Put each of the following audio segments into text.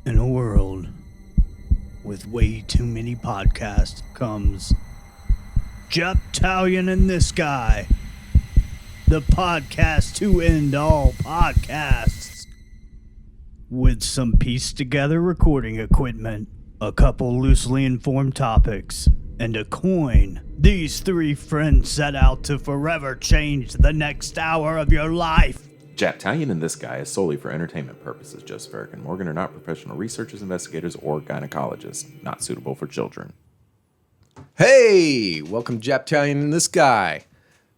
In a world with way too many podcasts comes Japtalion and This Guy, the podcast to end all podcasts. With some pieced together recording equipment, a couple loosely informed topics, and a coin, these three friends set out to forever change the next hour of your life. Japtalion and This Guy is solely for entertainment purposes. Joseph, Eric, and Morgan are not professional researchers, investigators, or gynecologists. Not suitable for children. Hey, welcome to Japtalion and This Guy.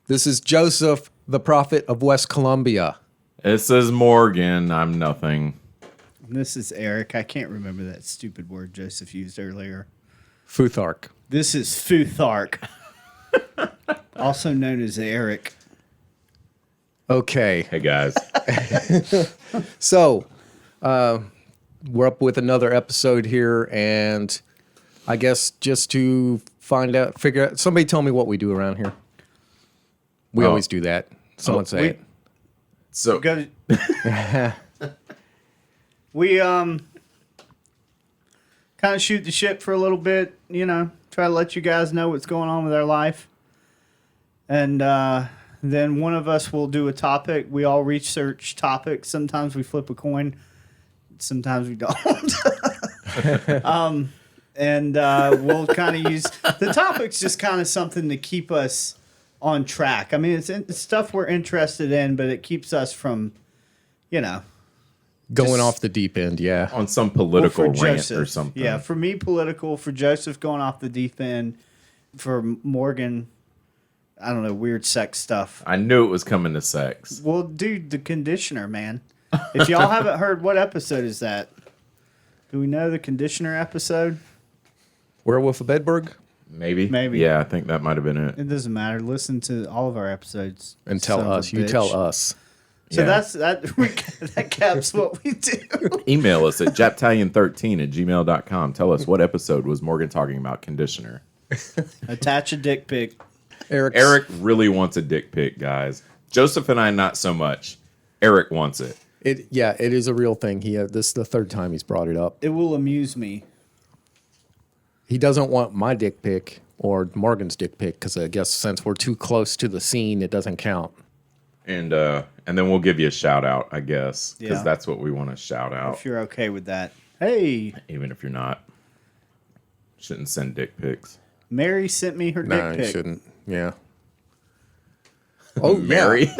This is Joseph, the prophet of West Columbia. This is Morgan. I'm nothing. This is Eric. I can't remember that stupid word Joseph used earlier. Futhark. This is Futhark, also known as Eric. Okay, Hey, guys. so we're up with another episode here, and I guess just to figure out, somebody tell me what we do around here. We always do that. Someone say it. So, We kind of shoot the shit for a little bit, you know, try to let you guys know what's going on with our life. And then one of us will do a topic. We all research topics. Sometimes we flip a coin. Sometimes we don't. We'll kind of use the topic's just kind of something to keep us on track. I mean, it's stuff we're interested in, but it keeps us from, you know, Going off the deep end, yeah. on some political for rant Joseph, or something. Yeah, for me, political. For Joseph, going off the deep end. For Morgan, I don't know, weird sex stuff. I knew it was coming to sex. Well, dude, the conditioner, man. If y'all haven't heard, what episode is that? Do we know the conditioner episode? Werewolf of Bedburg? Maybe. Maybe. Yeah, I think that might have been it. It doesn't matter. Listen to all of our episodes. And tell son of a us. You bitch. tell us. So Yeah. that caps what we do. Email us at japtalion13@gmail.com. Tell us what episode was Morgan talking about conditioner. Attach a dick pic. Eric really wants a dick pic, guys. Joseph and I, not so much. Eric wants it. It is a real thing. This is the third time he's brought it up. It will amuse me. He doesn't want my dick pic or Morgan's dick pic because I guess since we're too close to the scene, it doesn't count. And then we'll give you a shout out, I guess, because Yeah. that's what we want to shout out. If you're okay with that. Hey, Even if you're not. Shouldn't send dick pics. Mary sent me her No, dick you pic. shouldn't. Yeah. Oh, Mary.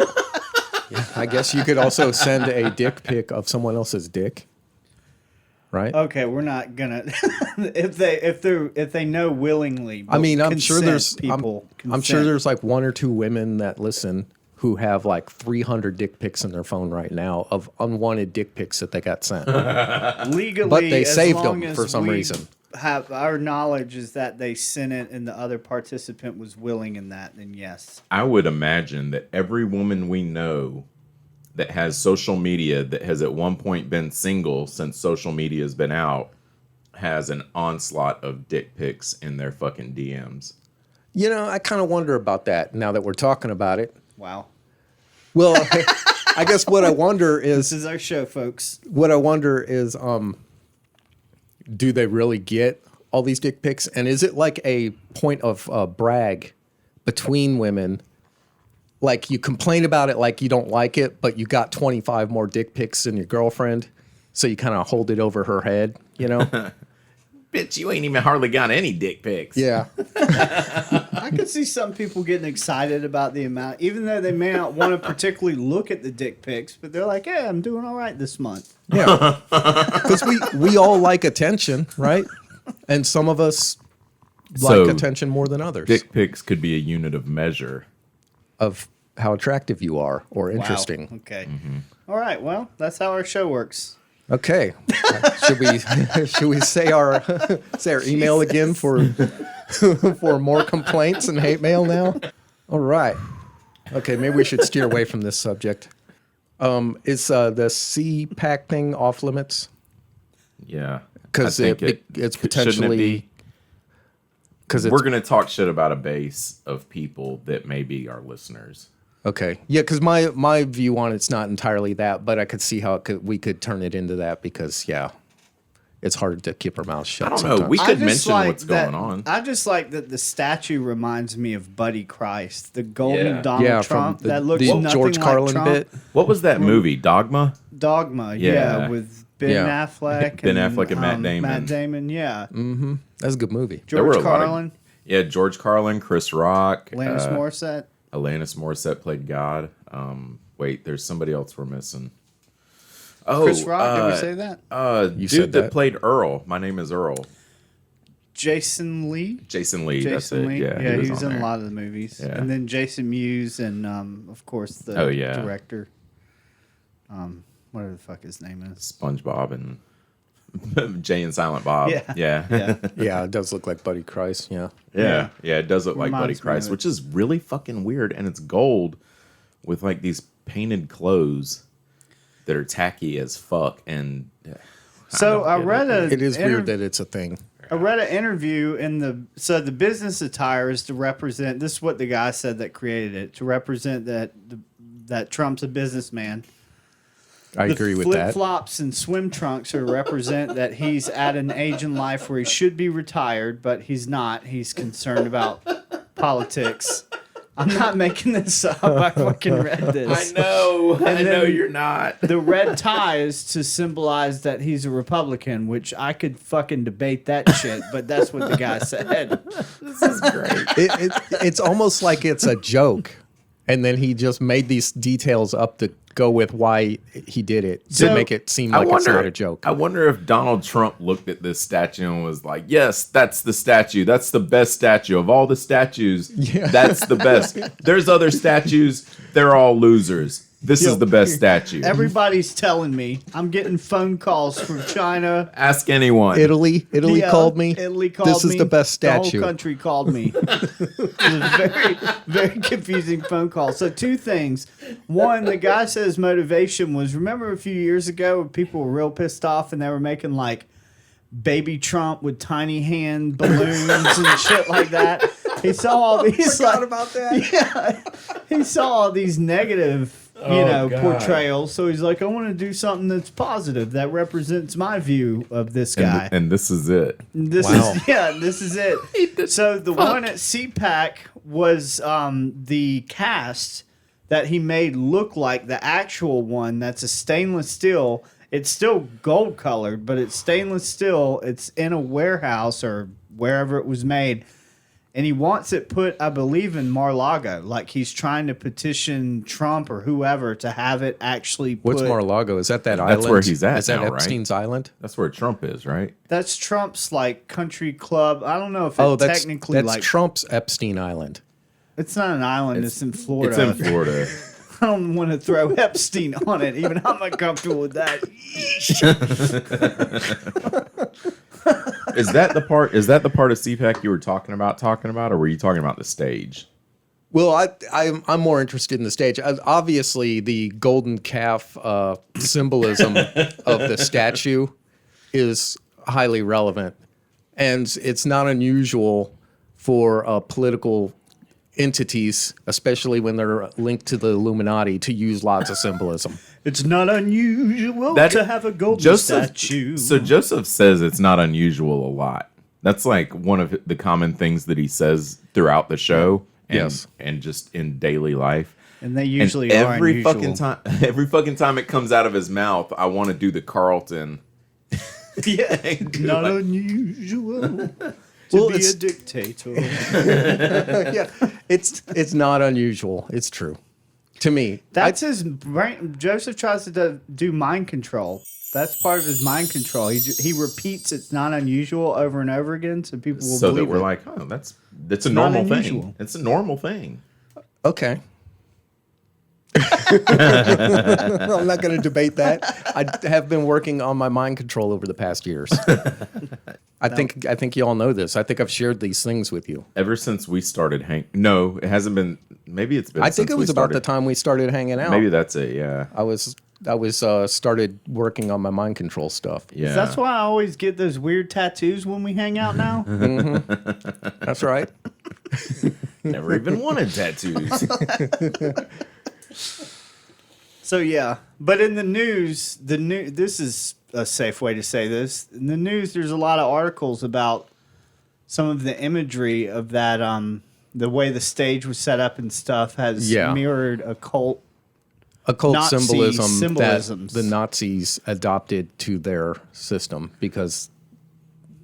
yeah. I guess you could also send a dick pic of someone else's dick. Right? Okay, we're not gonna. if they know willingly. I mean, I'm sure consent, there's people. I'm sure consent. there's like one or two women that listen who have like 300 dick pics in their phone right now of unwanted dick pics that they got sent. legally, But they as saved long them as for some we reason. Have our knowledge is that they sent it and the other participant was willing in that. Then yes, I would imagine that every woman we know that has social media that has at one point been single since social media has been out has an onslaught of dick pics in their fucking DMs. You know, I kind of wonder about that now that we're talking about it. wow. Well, I guess what I wonder This is is our show, folks. do they really get all these dick pics? And is it like a point of brag between women? Like you complain about it like you don't like it, but you got 25 more dick pics than your girlfriend. So you kind of hold it over her head, you know? Bitch, you ain't even hardly got any dick pics. Yeah. I could see some people getting excited about the amount, even though they may not want to particularly look at the dick pics, but they're like, "Yeah, I'm doing all right this month." Yeah. Because we all like attention, right? And some of us So, like attention more than others. Dick pics could be a unit of measure. Of how attractive you are or interesting. Wow. Okay. All right. Well, that's how our show works. Okay. Should we say our email again for more complaints and hate mail now? All right. Okay, maybe we should steer away from this subject. Is the CPAC thing off limits? Yeah. Because I think it's shouldn't it potentially be? because We're going to talk shit about a base of people that may be our listeners. Okay. Yeah, because my view on it's not entirely that, but I could see how we could turn it into that because, yeah. it's hard to keep her mouth shut. I don't know. sometimes. We I could just mention like what's that- going on. I just like that the statue reminds me of Buddy Christ, the golden Yeah. Donald from Trump that looks the nothing George like Carlin Trump. bit. What was that movie? Dogma? Dogma, Yeah. with Ben Yeah. Affleck, Ben Affleck and Matt Damon. Matt Damon, yeah. That's a good movie. There were George a lot of- Carlin, Yeah, George Carlin, Chris Rock. Alanis Morissette. Alanis Morissette played God. Wait, there's somebody else we're missing. Oh, Chris Rock, did we say that? You said dude that that. played Earl. My name is Earl. Jason Lee. Jason Lee. That's Jason it. Lee. Yeah, he was on in a there. lot of the movies. Yeah. And then Jason Muse and, of course, the Oh, yeah. director. Whatever the fuck his name is. SpongeBob and Jay and Silent Bob. Yeah. Yeah. Yeah, it does look like Buddy Christ. Yeah. Yeah, it does look like Reminds Buddy me Christ, of it. which is really fucking weird, and it's gold with like these painted clothes that are tacky as fuck. And So I read It is weird that it's a thing. I read an interview in the business attire is to represent. This is what the guy said that created it, to represent that Trump's a businessman. I agree with Flip that. flops and swim trunks are to represent that he's at an age in life where he should be retired, but he's not. He's concerned about politics. I'm not making this up. I fucking read this. know then- you're not. The red tie is to symbolize that he's a Republican, which I could fucking debate that shit, but that's what the guy said. This is great. It's almost like it's a joke, and then he just made these details up to go with why he did it to So, make it seem like it's not a joke. I wonder if Donald Trump looked at this statue and was like, "Yes, that's the statue. That's the best statue of all the statues. Yeah. That's the best. There's other statues. They're all losers. This is the best statue. Everybody's telling me. I'm getting phone calls from China. Ask anyone. Italy Yeah, called me. Italy called This me. is the best statue. The whole country called me. It was a very, very confusing phone call. So two things. One, the guy says motivation was, remember a few years ago when people were real pissed off and they were making like baby Trump with tiny hand balloons and shit like that. He saw all these about that. Yeah, he saw all these negative, portrayals. So he's like, I want to do something that's positive that represents my view of this guy. and this is it. This Wow. this is it. So the one at CPAC was the cast that he made look like the actual one. That's a stainless steel. It's still gold colored, but it's stainless steel. It's in a warehouse or wherever it was made. And he wants it put, I believe, in Mar-a-Lago. Like he's trying to petition Trump or whoever to have it actually put. What's Mar-a-Lago? Is that island? That's where he's at Is that now, right? Epstein's Island? That's where Trump is, right? That's Trump's like country club. I don't know if Oh, it's that's technically that's like Trump's Epstein Island. it's not an island. It's in Florida. It's in Florida. I don't want to throw Epstein on it. Even I'm uncomfortable with that. Is that the part of CPAC you were talking about, or were you talking about the stage? Well, I'm more interested in the stage. Obviously, the golden calf symbolism of the statue is highly relevant, and it's not unusual for political entities, especially when they're linked to the Illuminati, to use lots of symbolism. It's not unusual That- to have a golden Joseph, statue. So Joseph says it's not unusual a lot. That's like one of the common things that he says throughout the show, and, Yes. and just in daily life. And they usually and are every unusual. every fucking time it comes out of his mouth, I want to do the Carlton. Yeah, Do not like- unusual Well, to be it's- a dictator. Yeah, it's not unusual. It's true to me. That's his brain. Joseph tries to do mind control. That's part of his mind control. He repeats it's not unusual over and over again, so people will So that believe we're it. like, oh, that's a not normal unusual. thing. It's a normal thing. Okay. I'm not going to debate that. I have been working on my mind control over the past years. I think you all know this. I think I've shared these things with you. Ever since we started no, it hasn't been. Maybe it's been. I think since it we was about the started- time we started hanging out. Maybe that's it. Yeah. I was started working on my mind control stuff. Yeah. That's why I always get those weird tattoos when we hang out now. That's right. Never even wanted tattoos. So yeah, but in the news, this is a safe way to say this. In the news, there's a lot of articles about some of the imagery of that. The way the stage was set up and stuff has mirrored occult Nazi symbolisms symbolisms that the Nazis adopted to their system. Because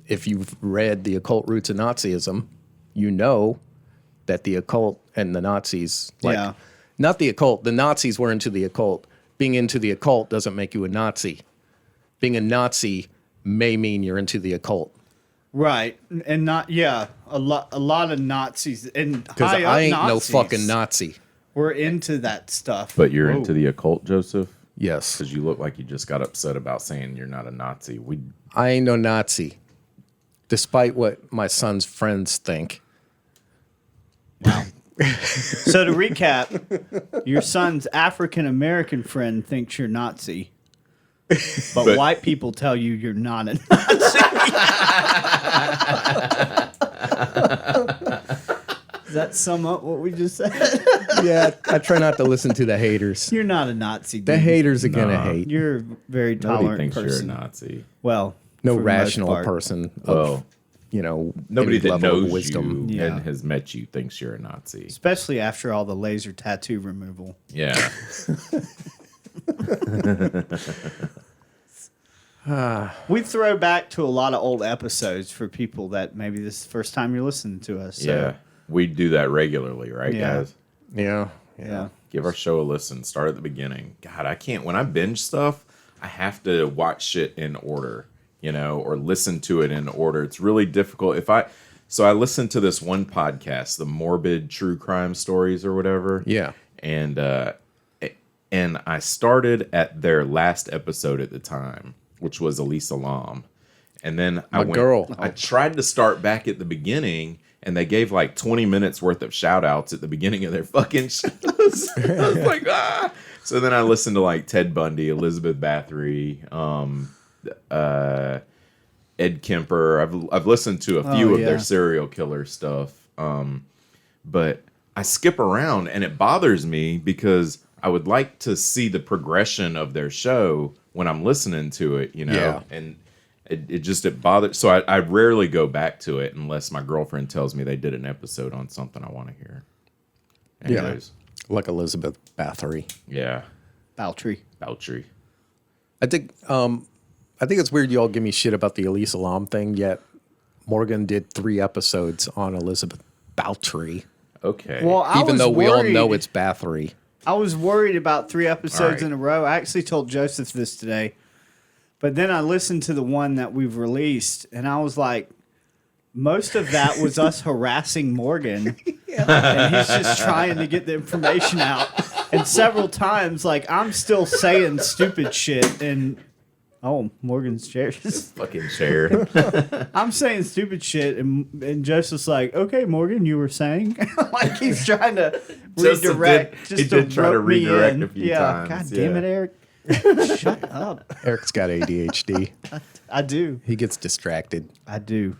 if you've read The Occult Roots of Nazism, you know that the occult and the Nazis, not the occult, the Nazis were into the occult. Being into the occult doesn't make you a Nazi. Being a Nazi may mean you're into the occult. Right, and a lot of Nazis and because I ain't Nazis no fucking Nazi. We're into that stuff. But you're into the occult, Joseph? Yes. Because you look like you just got upset about saying you're not a Nazi. I ain't no Nazi, despite what my son's friends think. Wow. So to recap, your son's African American friend thinks you're Nazi. But white people tell you you're not a Nazi. Does that sum up what we just said? Yeah, I try not to listen to the haters. You're not a Nazi, dude. The haters are going to hate. You're a very Nobody tolerant thinks person. you're a Nazi. Well, no for the rational most part. person Well, of, Nobody any that level of knows wisdom. you Yeah. and has met you thinks you're a Nazi. Especially after all the laser tattoo removal. Yeah. We throw back to a lot of old episodes for people that maybe this is the first time you're listening to us. So, Yeah. We do that regularly, right, Yeah. guys? Yeah. yeah. Give our show a listen. Start at the beginning. God, I can't. When I binge stuff, I have to watch shit in order, or listen to it in order. It's really difficult. So I listened to this one podcast, the Morbid True Crime Stories or whatever. Yeah. And I started at their last episode at the time, which was Elisa Lam. And then I tried to start back at the beginning, and they gave like 20 minutes worth of shout outs at the beginning of their fucking shows. I was like, ah. So then I listened to like Ted Bundy, Elizabeth Bathory, Ed Kemper. I've listened to a few of their serial killer stuff. But I skip around, and it bothers me because I would like to see the progression of their show when I'm listening to it, Yeah. and it bothers. So I rarely go back to it unless my girlfriend tells me they did an episode on something I want to hear. Anyways. Yeah. Like Elizabeth Bathory. Yeah. Baltry. I think it's weird you all give me shit about the Elisa Lam thing, yet Morgan did 3 episodes on Elizabeth Baltry. Okay. Well, Even though we all know it's Bathory. I was worried about 3 episodes All right. in a row. I actually told Joseph this today. But then I listened to the one that we've released, and I was like, most of that was us harassing Morgan. And he's just trying to get the information out. And several times, like, I'm still saying stupid shit. And, Morgan's chair. fucking chair. I'm saying stupid shit. And Joseph's like, okay, Morgan, you were saying? Like, he's trying to Joseph redirect. he did try to rope me redirect in. a few times. God damn it, Eric. Shut up. Eric's got ADHD. I do. He gets distracted. I do.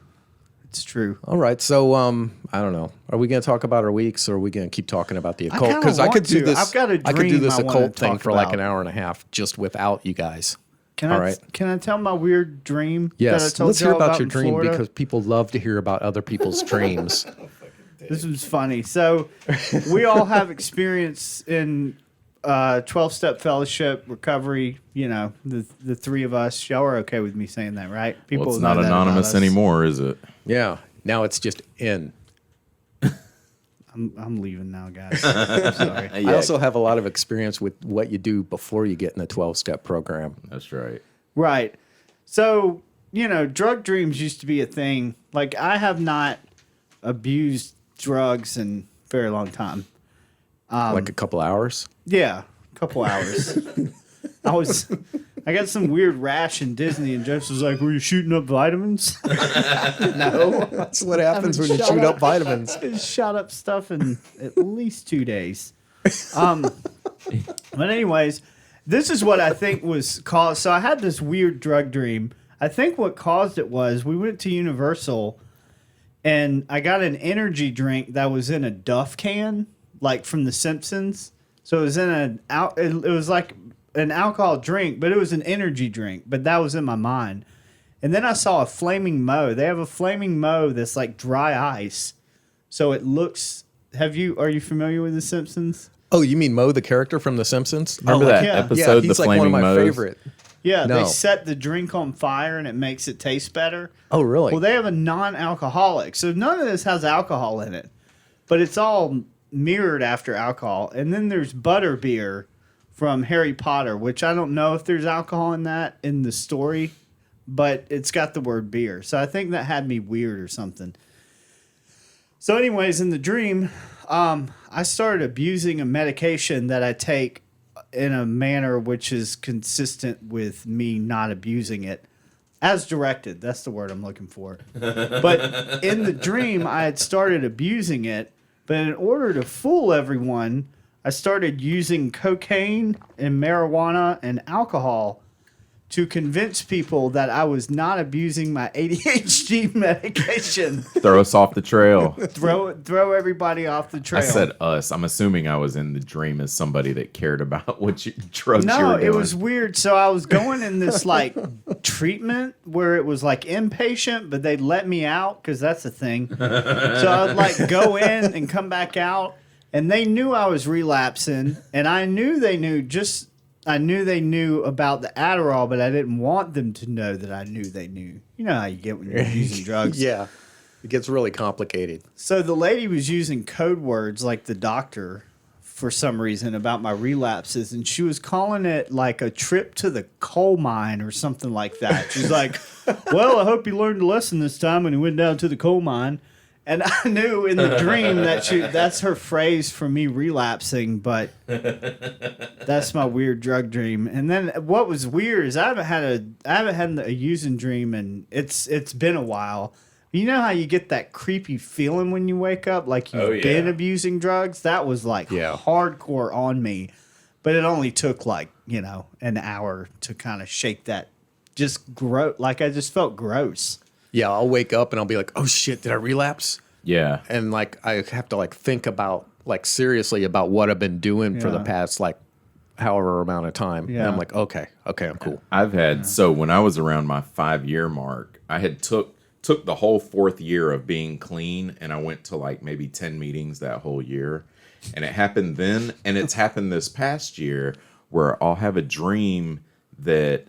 It's true. All right, so I don't know. Are we going to talk about our weeks, or are we going to keep talking about the occult? kinda Because I could want do to. this. I've got a I could do dream this I wanna occult thing talk for like about. an hour and a half just without you guys. Can All I right. Can I tell my weird dream? that I Yes, told let's hear y'all about your in dream Florida? because people love to hear about other people's dreams. This was funny. So we all have experience in 12-step fellowship, recovery. The 3 of us. Y'all are okay with me saying that, right? Well, it's know not that about anonymous us. anymore, is it? Yeah, now it's just in. I'm leaving now, guys. I'm sorry. I also have a lot of experience with what you do before you get in the 12-step program. That's right. Right. So, drug dreams used to be a thing. Like, I have not abused drugs in a very long time. Like a couple hours. Yeah, a couple hours. I got some weird rash in Disney, and Joseph was like, were you shooting up vitamins? No. That's what happens when you shoot up vitamins. It shot up stuff in at least 2 days. But anyways, this is what I think was caused. So I had this weird drug dream. I think what caused it was we went to Universal, and I got an energy drink that was in a Duff can, like from The Simpsons. So it was in it was like an alcohol drink, but it was an energy drink. But that was in my mind. And then I saw a flaming moe. They have a flaming moe that's like dry ice. So it looks. Are you familiar with The Simpsons? Oh, you mean Moe, the character from The Simpsons? Remember that episode, he's The like Flaming one of my Moes? favorite. Yeah, No. they set the drink on fire and it makes it taste better. Oh, really? Well, they have a non-alcoholic, so none of this has alcohol in it, but it's all mirrored after alcohol. And then there's butterbeer from Harry Potter, which I don't know if there's alcohol in that in the story, but it's got the word beer. So I think that had me weird or something. So anyways, in the dream, I started abusing a medication that I take in a manner which is consistent with me not abusing it. As directed, that's the word I'm looking for. But in the dream, I had started abusing it, but in order to fool everyone, I started using cocaine and marijuana and alcohol to convince people that I was not abusing my ADHD medication. Throw us off the trail. Throw everybody off the trail. I said us. I'm assuming I was in the dream as somebody that cared about what drugs you No, were doing. it was weird. So I was going in this like treatment where it was like inpatient, but they'd let me out because that's a thing. So I'd like go in and come back out, and they knew I was relapsing, and I knew they knew about the Adderall, but I didn't want them to know that I knew they knew. You know how you get when you're using drugs. Yeah. It gets really complicated. So the lady was using code words like the doctor for some reason about my relapses, and she was calling it like a trip to the coal mine or something like that. She's like, well, I hope you learned a lesson this time when you went down to the coal mine. And I knew in the dream that that's her phrase for me relapsing, but that's my weird drug dream. And then what was weird is I haven't had a using dream, and it's been a while. You know how you get that creepy feeling when you wake up, like you've been abusing drugs? That was like hardcore on me, but it only took like an hour to kind of shake that. Just gross, like I just felt gross. Yeah, I'll wake up and I'll be like, oh shit, did I relapse? Yeah. And like I have to like think about like seriously about what I've been doing for the past like however amount of time. Yeah. And I'm like, okay, I'm cool. I've had so when I was around my 5-year mark, I had took the whole 4th year of being clean, and I went to like maybe 10 meetings that whole year. And it happened then, and it's happened this past year where I'll have a dream that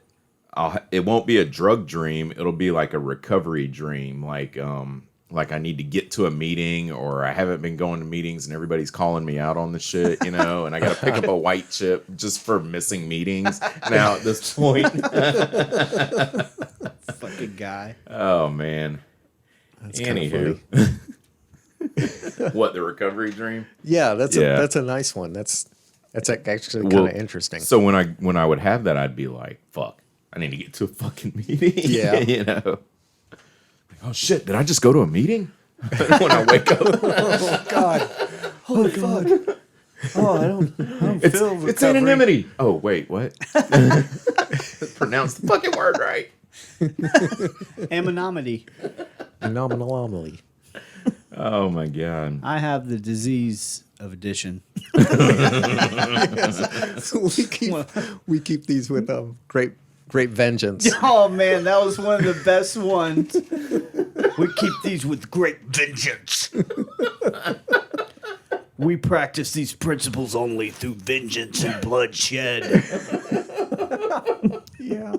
it won't be a drug dream. It'll be like a recovery dream. Like I need to get to a meeting, or I haven't been going to meetings and everybody's calling me out on the shit, and I got to pick up a white chip just for missing meetings now at this point. Fucking guy. Oh, man. That's Anywho. What, the recovery dream? Yeah, that's a nice one. That's actually kind of interesting. So when I would have that, I'd be like, fuck. I need to get to a fucking meeting. Yeah. Like, oh shit, did I just go to a meeting? When I wake up. Oh God. Oh God. Oh, I don't feel recovery. It's anonymity. Oh, wait, what? Pronounce the fucking word right. Anonymity. Anomaly. Oh my God. I have the disease of addition. we keep these with great vengeance. Oh man, that was one of the best ones. We keep these with great vengeance. We practice these principles only through vengeance and bloodshed. Yeah.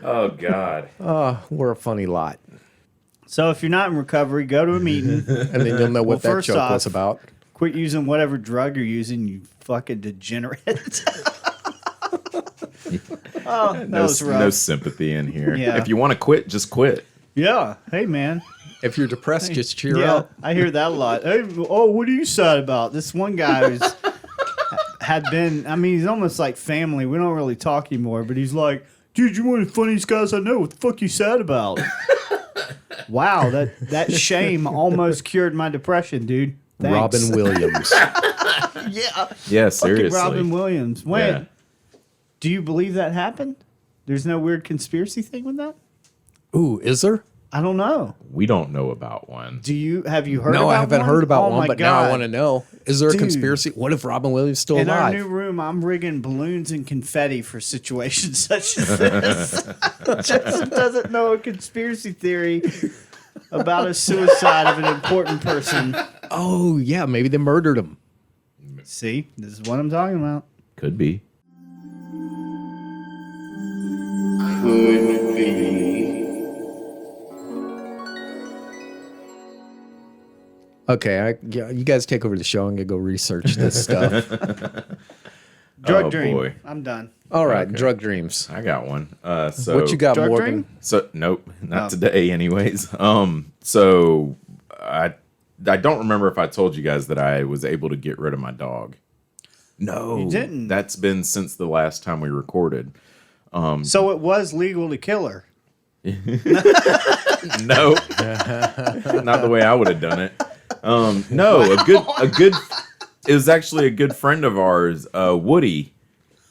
Oh God. We're a funny lot. So if you're not in recovery, go to a meeting. And then you'll know what that first joke off, was about. Quit using whatever drug you're using, you fucking degenerate. Oh, that was rough. No sympathy in here. Yeah. If you want to quit, just quit. Yeah. Hey, man. If you're depressed, just cheer Yeah, up. I hear that a lot. Hey, oh, what are you sad about? This one guy had been, I mean, he's almost like family. We don't really talk anymore, but he's like, dude, you're one of the funniest guys I know. What the fuck you sad about? Wow, that shame almost cured my depression, dude. Thanks. Robin Williams. Yeah. Yeah, Fucking seriously. Robin Williams. Wait, Yeah. do you believe that happened? There's no weird conspiracy thing with that? Ooh, is there? I don't know. We don't know about one. Have you heard No, about I haven't one? heard about Oh one, my but now I God. want to know. Is there a Dude. conspiracy? What if Robin Williams is still In our alive? new room, I'm rigging balloons and confetti for situations such as this. Joseph doesn't know a conspiracy theory about a suicide of an important person. Oh, yeah, maybe they murdered him. See, this is what I'm talking about. Could be. Could be. Okay, you guys take over the show. I'm going to go research this stuff. Drug Oh, dream. boy. I'm done. All right, Okay. drug dreams. I got one. So What you got, Drug Morgan? dream? So nope, not Oh. today. Anyways, so I don't remember if I told you guys that I was able to get rid of my dog. No, You didn't. That's been since the last time we recorded. So it was legal to kill her. No, not the way I would have done it. No, a good. It was actually a good friend of ours, Woody,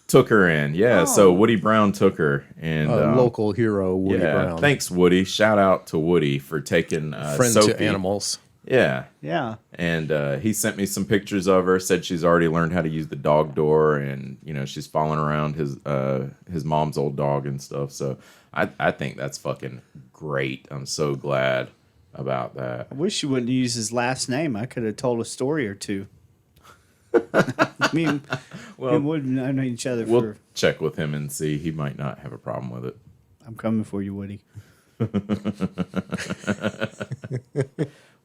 took her in. Yeah, so Woody Brown took her, and Local hero, Woody Brown. thanks Woody. Shout out to Woody for taking Friend Sophie. to animals. Yeah, Yeah. and he sent me some pictures of her. Said she's already learned how to use the dog door, and she's following around his mom's old dog and stuff. So I think that's fucking great. I'm so glad about that. I wish you wouldn't use his last name. I could have told a story or two. I mean, we would have known each other We'll for. check with him and see. He might not have a problem with it. I'm coming for you, Woody.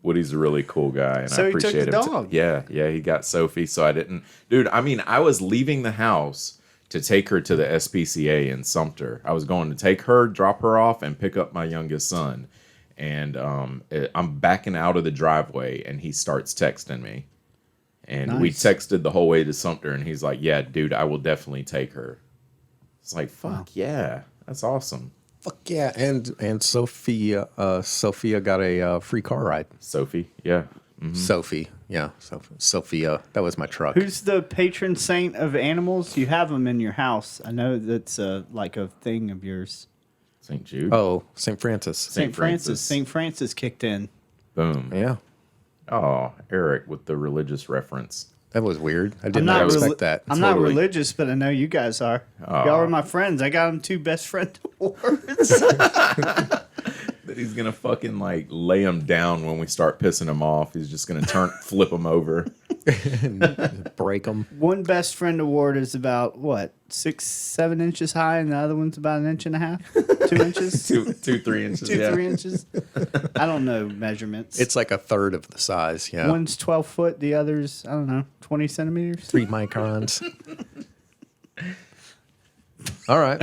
Woody's a really cool guy, and So I he took appreciate the him. dog. Yeah, he got Sophie, so I didn't. Dude, I mean, I was leaving the house to take her to the SPCA in Sumter. I was going to take her, drop her off, and pick up my youngest son. And I'm backing out of the driveway, and he starts texting me. And we Nice. texted the whole way to Sumter, and he's like, "Yeah, dude, I will definitely take her." It's like, fuck yeah, that's awesome. Fuck yeah. And Sophia got a free car ride. Sophie, yeah. Sophie. Yeah. Sophia. That was my truck. Who's the patron saint of animals? You have them in your house. I know that's like a thing of yours. St. Jude. Oh, St. Francis. St. Francis. St. Francis kicked in. Boom. Yeah. Oh, Eric with the religious reference. That was weird. I did I'm not not expect reli- that. I'm not Totally. religious, but I know you guys are. Aw. Y'all are my friends. I got them 2 best friend awards. That he's gonna fucking like lay him down when we start pissing him off. He's just gonna flip him over. Break them. One best friend award is about what 6-7 inches high, and the other one's about 1.5 2 inches, 3 inches. 3 inches. I don't know measurements. It's like a third of the size. Yeah. One's 12 foot, the other's I don't know 20 centimeters. 3 microns. All right.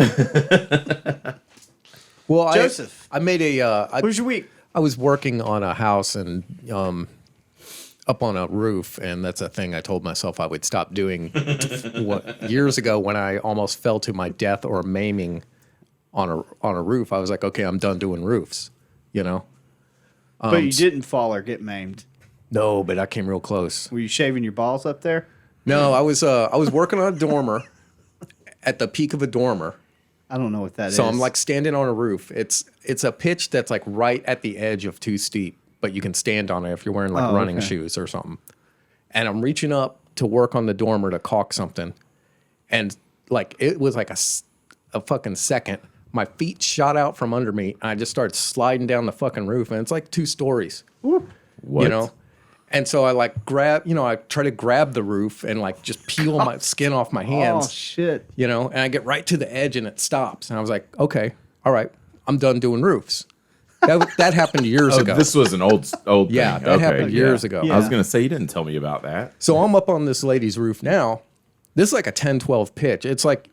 Well, Joseph. I made a. Who's your week? I was working on a house and up on a roof, and that's a thing I told myself I would stop doing years ago when I almost fell to my death or maiming on a roof. I was like, okay, I'm done doing roofs. But you didn't fall or get maimed. No, but I came real close. Were you shaving your balls up there? No, I was working on a dormer at the peak of a dormer. I don't know what that is. So I'm like standing on a roof. It's a pitch that's like right at the edge of too steep, but you can stand on it if you're wearing like running okay. shoes or something. And I'm reaching up to work on the dormer to caulk something. And like it was like a fucking second. My feet shot out from under me. And I just started sliding down the fucking roof. And it's like 2 stories. What? And so I like I try to grab the roof and like just peel my skin off my hands. Oh shit! And I get right to the edge and it stops. And I was like, okay, all right, I'm done doing roofs. That happened years ago. This was an old Yeah, thing. that happened years ago. I was gonna say you didn't tell me about that. So I'm up on this lady's roof now. This is like a 10-12 pitch. It's like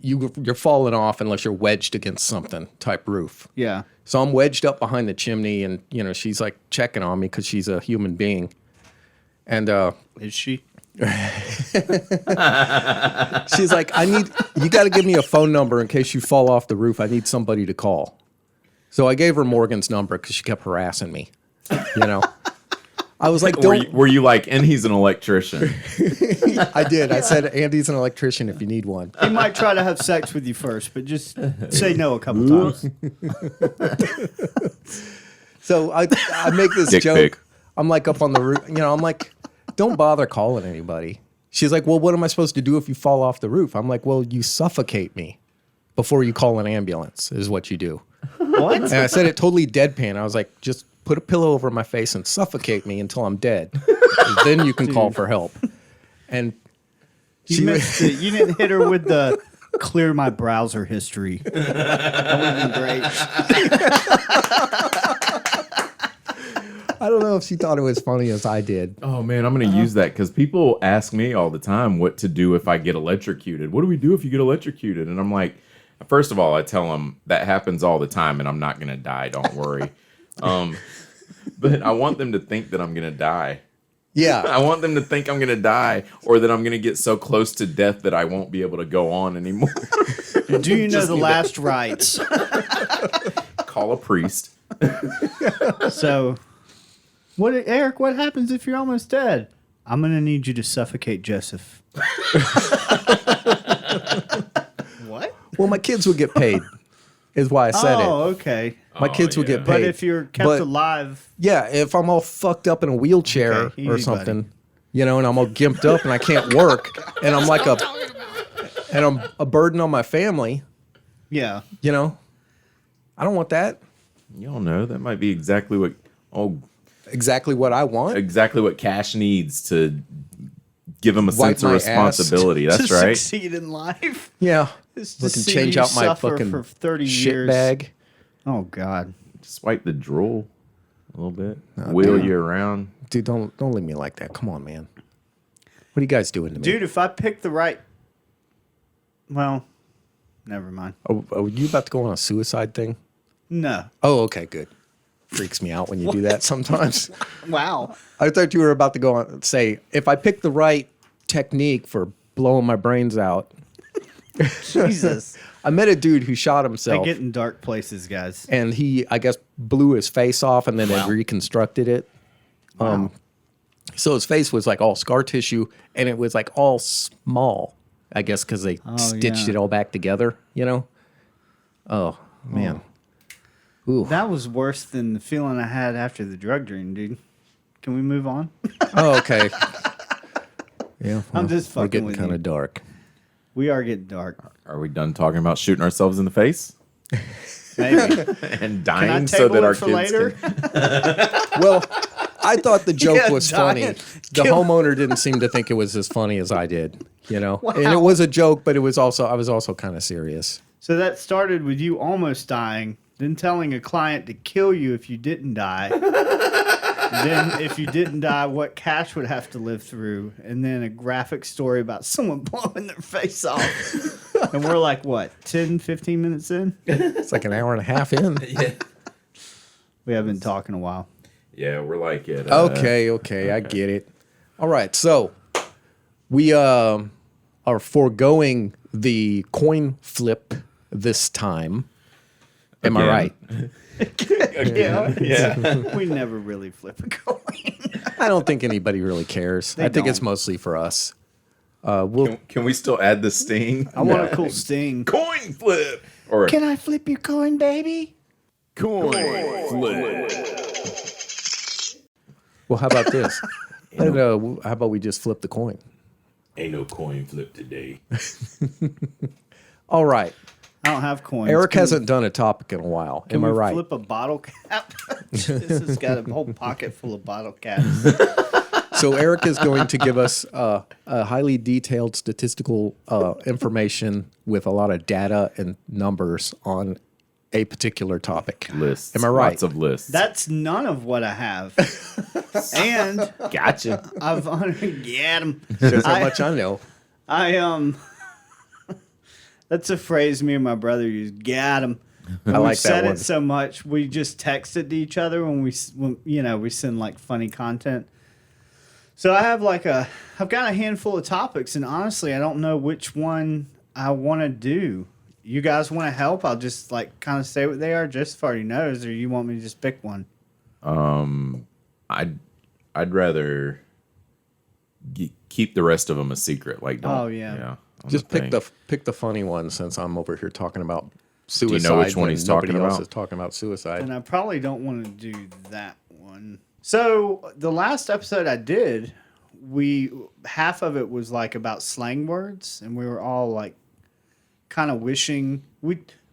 you're falling off unless you're wedged against something type roof. Yeah. So I'm wedged up behind the chimney and, she's like checking on me because she's a human being. And Is she? she's like, you got to give me a phone number in case you fall off the roof. I need somebody to call. So I gave her Morgan's number because she kept harassing me, I was like, Were don't. were you like, and he's an electrician? I did. I said, Andy's an electrician if you need one. He might try to have sex with you first, but just say no a couple times. So I make this Dick joke. pic. I'm like up on the roof. I'm like, don't bother calling anybody. She's like, well, what am I supposed to do if you fall off the roof? I'm like, well, you suffocate me before you call an ambulance is what you do. What? And I said it totally deadpan. I was like, just put a pillow over my face and suffocate me until I'm dead. Then you can call for help. And You missed it. You didn't hit her with the clear my browser history. That would have been great. I don't know if she thought it was funny as I did. Oh man, I'm gonna use that because people ask me all the time what to do if I get electrocuted. What do we do if you get electrocuted? And I'm like, first of all, I tell them that happens all the time, and I'm not gonna die. Don't worry. But I want them to think that I'm gonna die. Yeah. I want them to think I'm gonna die, or that I'm gonna get so close to death that I won't be able to go on anymore. Do you know Just the need last rites? Call a priest. So, Eric? What happens if you're almost dead? I'm gonna need you to suffocate Joseph. What? Well, my kids would get paid, is why I said Oh, it. okay. My kids would get paid. But if you're kept But, alive, yeah, if I'm all fucked up in a wheelchair Okay, or easy, something, and I'm all gimped up and I can't work, and I'm like I'm a burden on my family, yeah. I don't want that. You don't know. That might be exactly what Exactly what I want. Cash needs to give him a Wipe sense of my ass. responsibility. That's To right. succeed in life. Yeah. Is to Looking see change you out my suffer fucking for 30 shit years. bag. Oh God. Swipe the drool a little bit. Wheel damn. you around. Dude, don't leave me like that. Come on, man. What are you guys doing to me? Dude, if I pick the right... Well, never mind. Are you about to go on a suicide thing? No. Oh, okay, good. Freaks me out when you do that sometimes. Wow. I thought you were about to go on and say, if I pick the right technique for blowing my brains out. Jesus. I met a dude who shot I himself. get in dark places, guys. And he, I guess, blew his face off and then they reconstructed it. So his face was like all scar tissue and it was like all small, I guess, because they stitched it all back together, Oh, man. Ooh. That was worse than the feeling I had after the drug dream, dude. Can we move on? Oh, okay. Yeah. I'm just we're fucking getting with kind you. of dark. We are getting dark. Are we done talking about shooting ourselves in the face Maybe. and Can I dying table so that it our for kids later? can? Well, I thought the joke Yeah, was dying. funny. The homeowner didn't seem to think it was as funny as I did, Wow. And it was a joke, but I was also kind of serious. So that started with you almost dying, then telling a client to kill you if you didn't die. Then if you didn't die, what cash would have to live through, and then a graphic story about someone blowing their face off. And we're like, what, 10, 15 minutes in? It's like an hour and a half in. Yeah. We have been talking a while. Yeah, we're like it. Okay, I get it. All right, so we are foregoing the coin flip this time. Am I right? Yeah. We never really flip a coin. I don't think anybody really cares. I think it's mostly for us. Can we still add the sting? I want a cool sting. Coin flip or Can I flip your coin, baby? coin flip. Well, how about this? How about we just flip the coin? Ain't no coin flip today. All right. I don't have coins. Eric Can hasn't done a topic in a while. Can Am I we right? flip a bottle cap? This has got a whole pocket full of bottle caps. So Eric is going to give us a highly detailed statistical information with a lot of data and numbers on a particular topic. Lists. Am I right? Lots of lists. That's none of what I have. And Gotcha. I've get 'em. Shows how much I know. That's a phrase me and my brother use. Got 'em. I like said that one. it so much we just texted to each other when we send like funny content. So I've got a handful of topics, and honestly, I don't know which one I want to do. You guys want to help? I'll just kind of say what they are. Joseph already knows, or you want me to just pick one? I I'd rather keep the rest of them a secret. Like, don't, Oh, yeah. Just pick the funny one, since I'm over here talking about suicide. Do you know which one he's talking nobody else about? is talking about suicide. And I probably don't want to do that one. So the last episode I did, half of it was like about slang words, and we were all like kind of wishing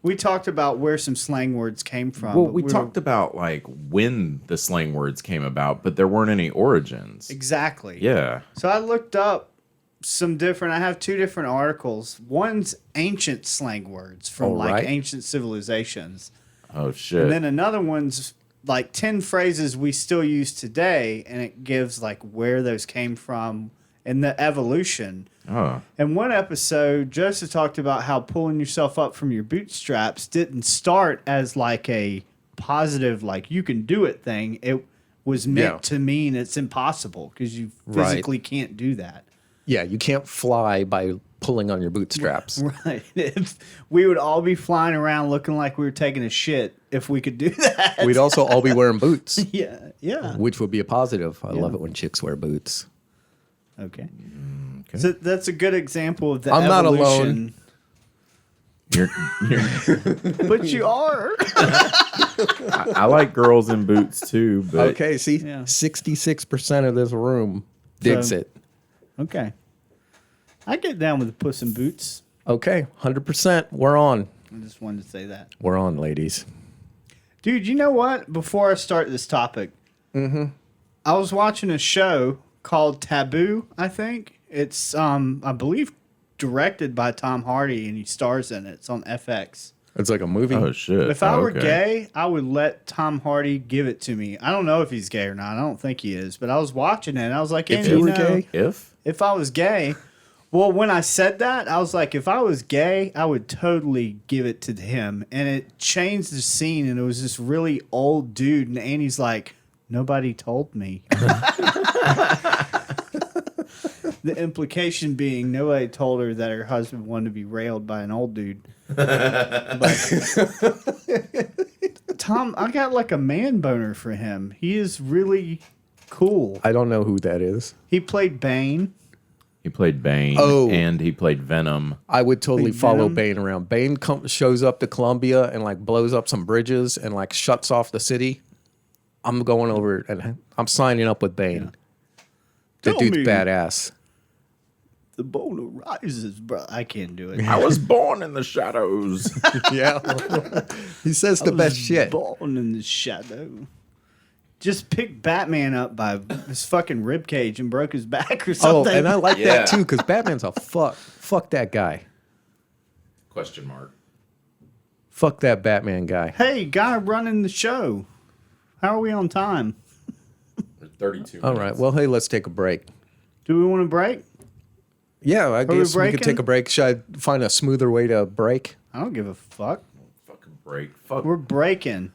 we talked about where some slang words came from. Well, we talked about like when the slang words came about, but there weren't any origins. Exactly. Yeah. So I looked up some different. I have two different articles. One's ancient slang words from ancient civilizations. Oh shit. And then another one's like 10 phrases we still use today, and it gives like where those came from and the evolution. Oh. In one episode, Joseph talked about how pulling yourself up from your bootstraps didn't start as like a positive, like you can do it thing. It was meant to mean it's impossible because you physically can't do that. Yeah, you can't fly by pulling on your bootstraps. Right. We would all be flying around looking like we were taking a shit if we could do that. We'd also all be wearing boots. Yeah. Which would be a positive. I love it when chicks wear boots. Okay. Okay. So that's a good example of the I'm not evolution. alone. You're But you are. I like girls in boots too, but Okay, see, 66% of this room digs it. Okay. I get down with the Puss in Boots. Okay, 100%. We're on. I just wanted to say that. We're on, ladies. Dude, you know what? Before I start this topic, I was watching a show called Taboo, I think. It's, I believe, directed by Tom Hardy, and he stars in it. It's on FX. It's like a movie. oh shit. If I were gay, I would let Tom Hardy give it to me. I don't know if he's gay or not. I don't think he is. But I was watching it, and I was like, If you were gay? If I was gay, well, when I said that, I was like, if I was gay, I would totally give it to him. And it changed the scene, and it was this really old dude, and Annie's like, nobody told me. The implication being nobody told her that her husband wanted to be railed by an old dude. But Tom, I got like a man boner for him. He is really cool. I don't know who that is. He played Bane. He played Bane. Oh. And he played Venom. I would totally Like follow Venom? Bane around. Bane shows up to Columbia and like blows up some bridges and like shuts off the city. I'm going over and I'm signing up with Bane. The Tell dude's me. badass. The boner rises, bro. I can't do it. I was born in the shadows. Yeah. He says the best shit. Born in the shadow. Just picked Batman up by his fucking ribcage and broke his back or Oh, something. and I like Yeah. that too because Batman's a fuck. Fuck that guy. Question mark. Fuck that Batman guy. Hey, guy running the show. How are we on time? 32 All right. Well, hey, let's take a break. Do we want to break? Yeah, I we guess we could breaking? take a break. Should I find a smoother way to break? I don't give a fuck. Fucking break. Fuck. We're breaking.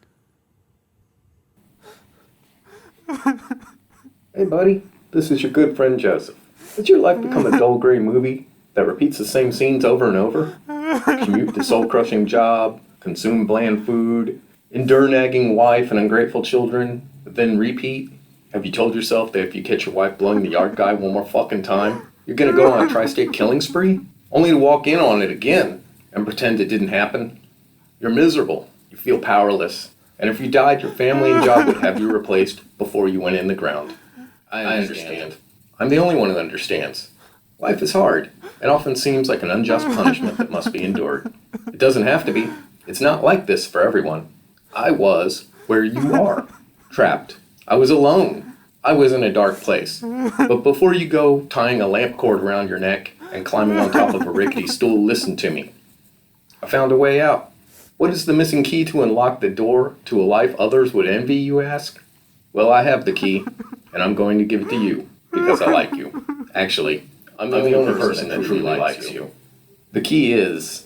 Hey, buddy, this is your good friend Joseph. Has your life become a dull gray movie that repeats the same scenes over and over? Commute to soul-crushing job, consume bland food, endure nagging wife and ungrateful children, but then repeat? Have you told yourself that if you catch your wife blowing the yard guy one more fucking time, you're gonna go on a tri-state killing spree? Only to walk in on it again and pretend it didn't happen? You're miserable. You feel powerless. And if you died, your family and job would have you replaced before you went in the ground. I understand. I'm the only one who understands. Life is hard, and often seems like an unjust punishment that must be endured. It doesn't have to be. It's not like this for everyone. I was where you are, trapped. I was alone. I was in a dark place. But before you go tying a lamp cord around your neck and climbing on top of a rickety stool, listen to me. I found a way out. What is the missing key to unlock the door to a life others would envy, you ask? Well, I have the key, and I'm going to give it to you, because I like you. Actually, I'm the only person that truly likes you. The key is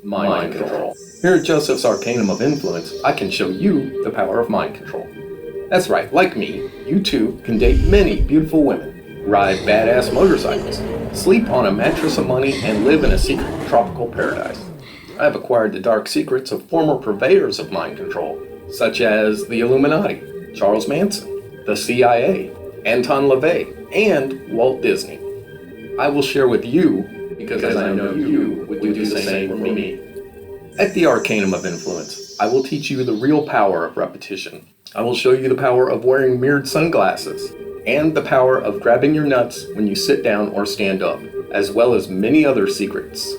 mind control. Here at Joseph's Arcanum of Influence, I can show you the power of mind control. That's right, like me, you too can date many beautiful women, ride badass motorcycles, sleep on a mattress of money, and live in a secret tropical paradise. I have acquired the dark secrets of former purveyors of mind control, such as the Illuminati, Charles Manson, the CIA, Anton LaVey, and Walt Disney. I will share with you because I know you would do the same for me. At the Arcanum of Influence, I will teach you the real power of repetition. I will show you the power of wearing mirrored sunglasses and the power of grabbing your nuts when you sit down or stand up, as well as many other secrets.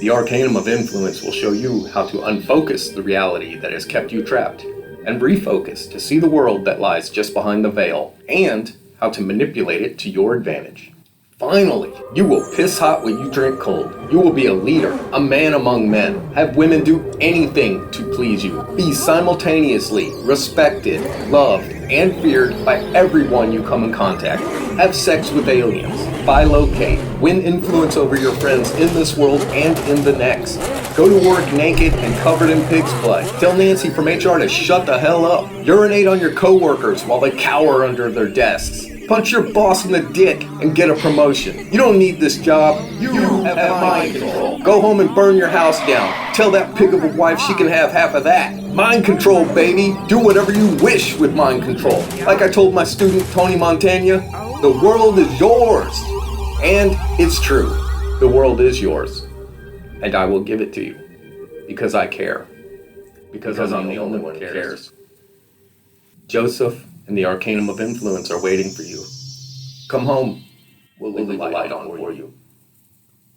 The Arcanum of Influence will show you how to unfocus the reality that has kept you trapped and refocus to see the world that lies just behind the veil, and how to manipulate it to your advantage. Finally, you will piss hot what you drink cold. You will be a leader, a man among men. Have women do anything to please you. Be simultaneously respected, loved, and feared by everyone you come in contact. Have sex with aliens. Bilocate. Win influence over your friends in this world and in the next. Go to work naked and covered in pig's blood. Tell Nancy from HR to shut the hell up. Urinate on your coworkers while they cower under their desks. Punch your boss in the dick and get a promotion. You don't need this job. You have mind control. Go home and burn your house down. Tell that pig of a wife she can have half of that. Mind control, baby. Do whatever you wish with mind control. Like I told my student, Tony Montana, the world is yours. And it's true. The world is yours. And I will give it to you. Because I care. Because I'm the only one who cares. Joseph and the Arcanum of Influence are waiting for you. Come home. We'll leave the light on for you.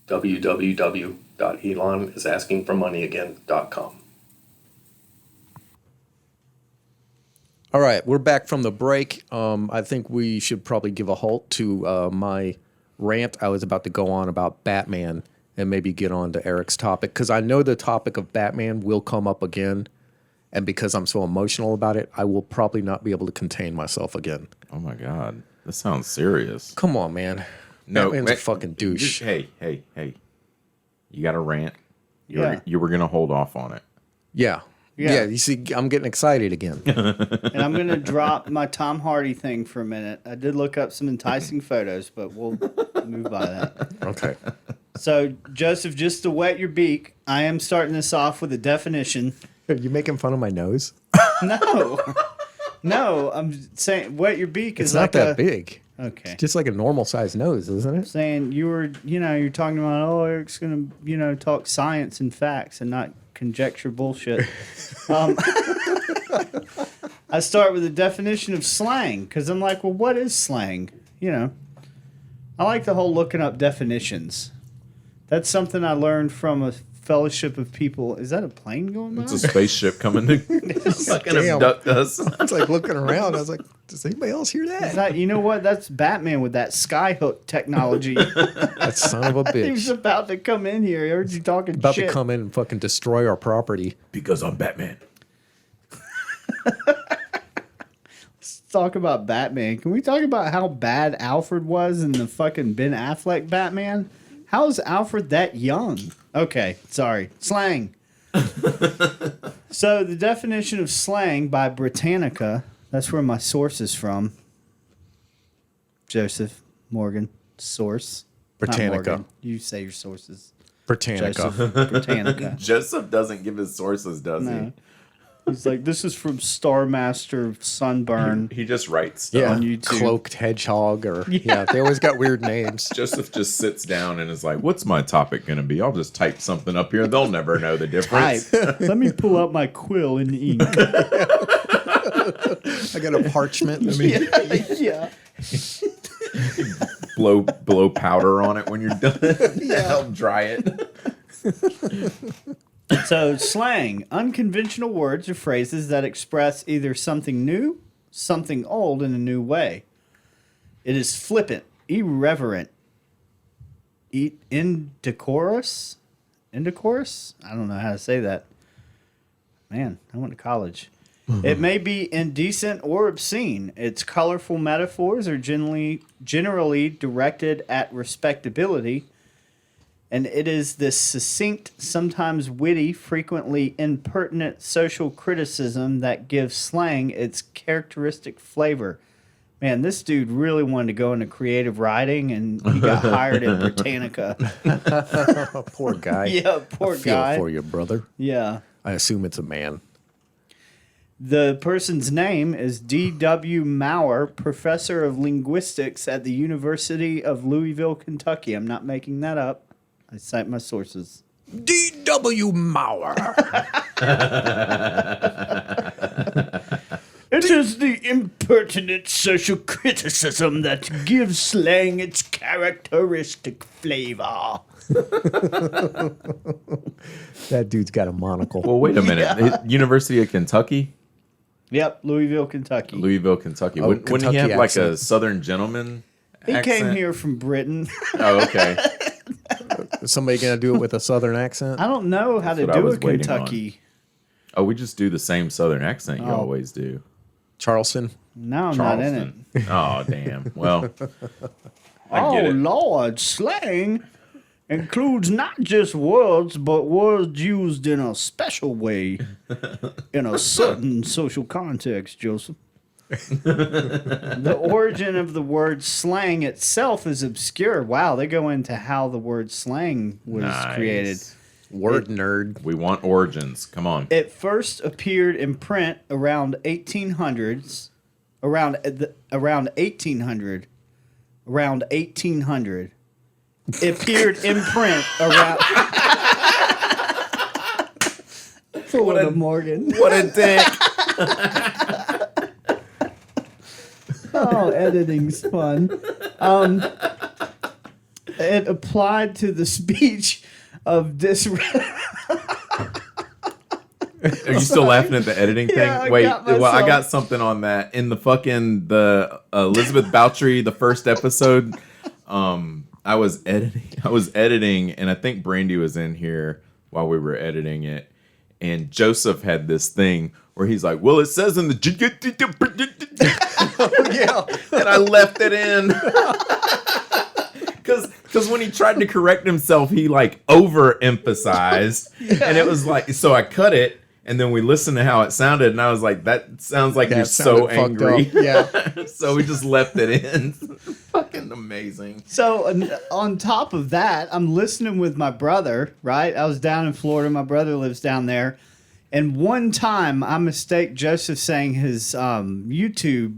www.elonisaskingformoneyagain.com. All right, we're back from the break. I think we should probably give a halt to my rant I was about to go on about Batman and maybe get on to Eric's topic, because I know the topic of Batman will come up again. And because I'm so emotional about it, I will probably not be able to contain myself again. Oh my God, this sounds serious. Come on, man. No, Batman's a fucking douche. Hey. You got a rant? Yeah. You were gonna hold off on it. Yeah. You see, I'm getting excited again. And I'm going to drop my Tom Hardy thing for a minute. I did look up some enticing photos, but we'll move by that. Okay. So, Joseph, just to wet your beak, I am starting this off with a definition. Are you making fun of my nose? No, I'm saying wet your beak It's is not like that big. Okay. It's just like a normal sized nose, isn't it? Saying you're talking about, Eric's going to, talk science and facts and not conjecture bullshit. I start with the definition of slang because I'm like, well, what is slang? I like the whole looking up definitions. That's something I learned from a fellowship of people. Is that a plane going by? It's a spaceship coming to fucking abduct us. I was like looking around. I was like, does anybody else hear that? You know what? That's Batman with that skyhook technology. That son of a bitch. He was about to come in here. I heard you talking About shit. to come in and fucking destroy our property. Because I'm Batman. Let's talk about Batman. Can we talk about how bad Alfred was in the fucking Ben Affleck Batman? How is Alfred that young? Okay, sorry. Slang. So the definition of slang by Britannica, that's where my source is from. Joseph Morgan, source. Not Britannica. Morgan. You say your sources. Britannica. Joseph Britannica. Joseph doesn't give his sources, does No. He's like, this is from Star Master Sunburn. he? He just writes stuff. Yeah, on YouTube. Cloaked Hedgehog, or they always got weird names. Joseph just sits down and is like, what's my topic going to be? I'll just type something up here. They'll never know the difference. Let me pull out my quill and ink. I got a parchment. Yeah. blow powder on it when you're done. Help dry it. So, slang, unconventional words or phrases that express either something new, something old in a new way. It is flippant, irreverent, indecorous. Indecorous? I don't know how to say that. Man, I went to college. It may be indecent or obscene. Its colorful metaphors are generally directed at respectability, and it is this succinct, sometimes witty, frequently impertinent social criticism that gives slang its characteristic flavor. Man, this dude really wanted to go into creative writing, and he got hired at Britannica. Poor guy. Yeah, poor I feel guy. for you, brother. Yeah. I assume it's a man. The person's name is D.W. Maurer, professor of linguistics at the University of Louisville, Kentucky. I'm not making that up. I cite my sources. D.W. Maurer. It is the impertinent social criticism that gives slang its characteristic flavor. That dude's got a monocle. Well, wait a minute. University of Kentucky? Yep, Louisville, Kentucky. Louisville, Kentucky. Oh, Wouldn't he Kentucky have like a accent. Southern gentleman He accent? came here from Britain. Oh, okay. Is somebody going to do it with a Southern accent? I don't know how That's what to I do was a waiting Kentucky. Oh, we just do the same Southern accent you always do. Charleston? No, I'm not in it. Oh, damn. Well, I Oh, get it. Lord, slang includes not just words, but words used in a special way in a certain social context, Joseph. The origin of the word slang itself is obscure. Wow, they go into how the word slang was Nice. created. Word nerd. We want origins. Come on. It first appeared in print around 1800s, around 1800. It appeared in print around. Florida Morgan. What a dick. Oh, editing's fun. It applied to the speech of Are you still laughing at the editing thing? Yeah, I Wait, got well, I myself. got something on that. In the Elizabeth Bouchery, the first episode, I was editing, and I think Brandy was in here while we were editing it. And Joseph had this thing where he's like, well, it says in the... Yeah. And I left it in. Because when he tried to correct himself, he like overemphasized. And it was like, so I cut it, and then we listened to how it sounded, and I was like, that sounds like you're so sounded fucked angry. up. Yeah. So we just left it in. Fucking amazing. So on top of that, I'm listening with my brother, right? I was down in Florida. My brother lives down there. And one time I mistake Joseph saying his YouTube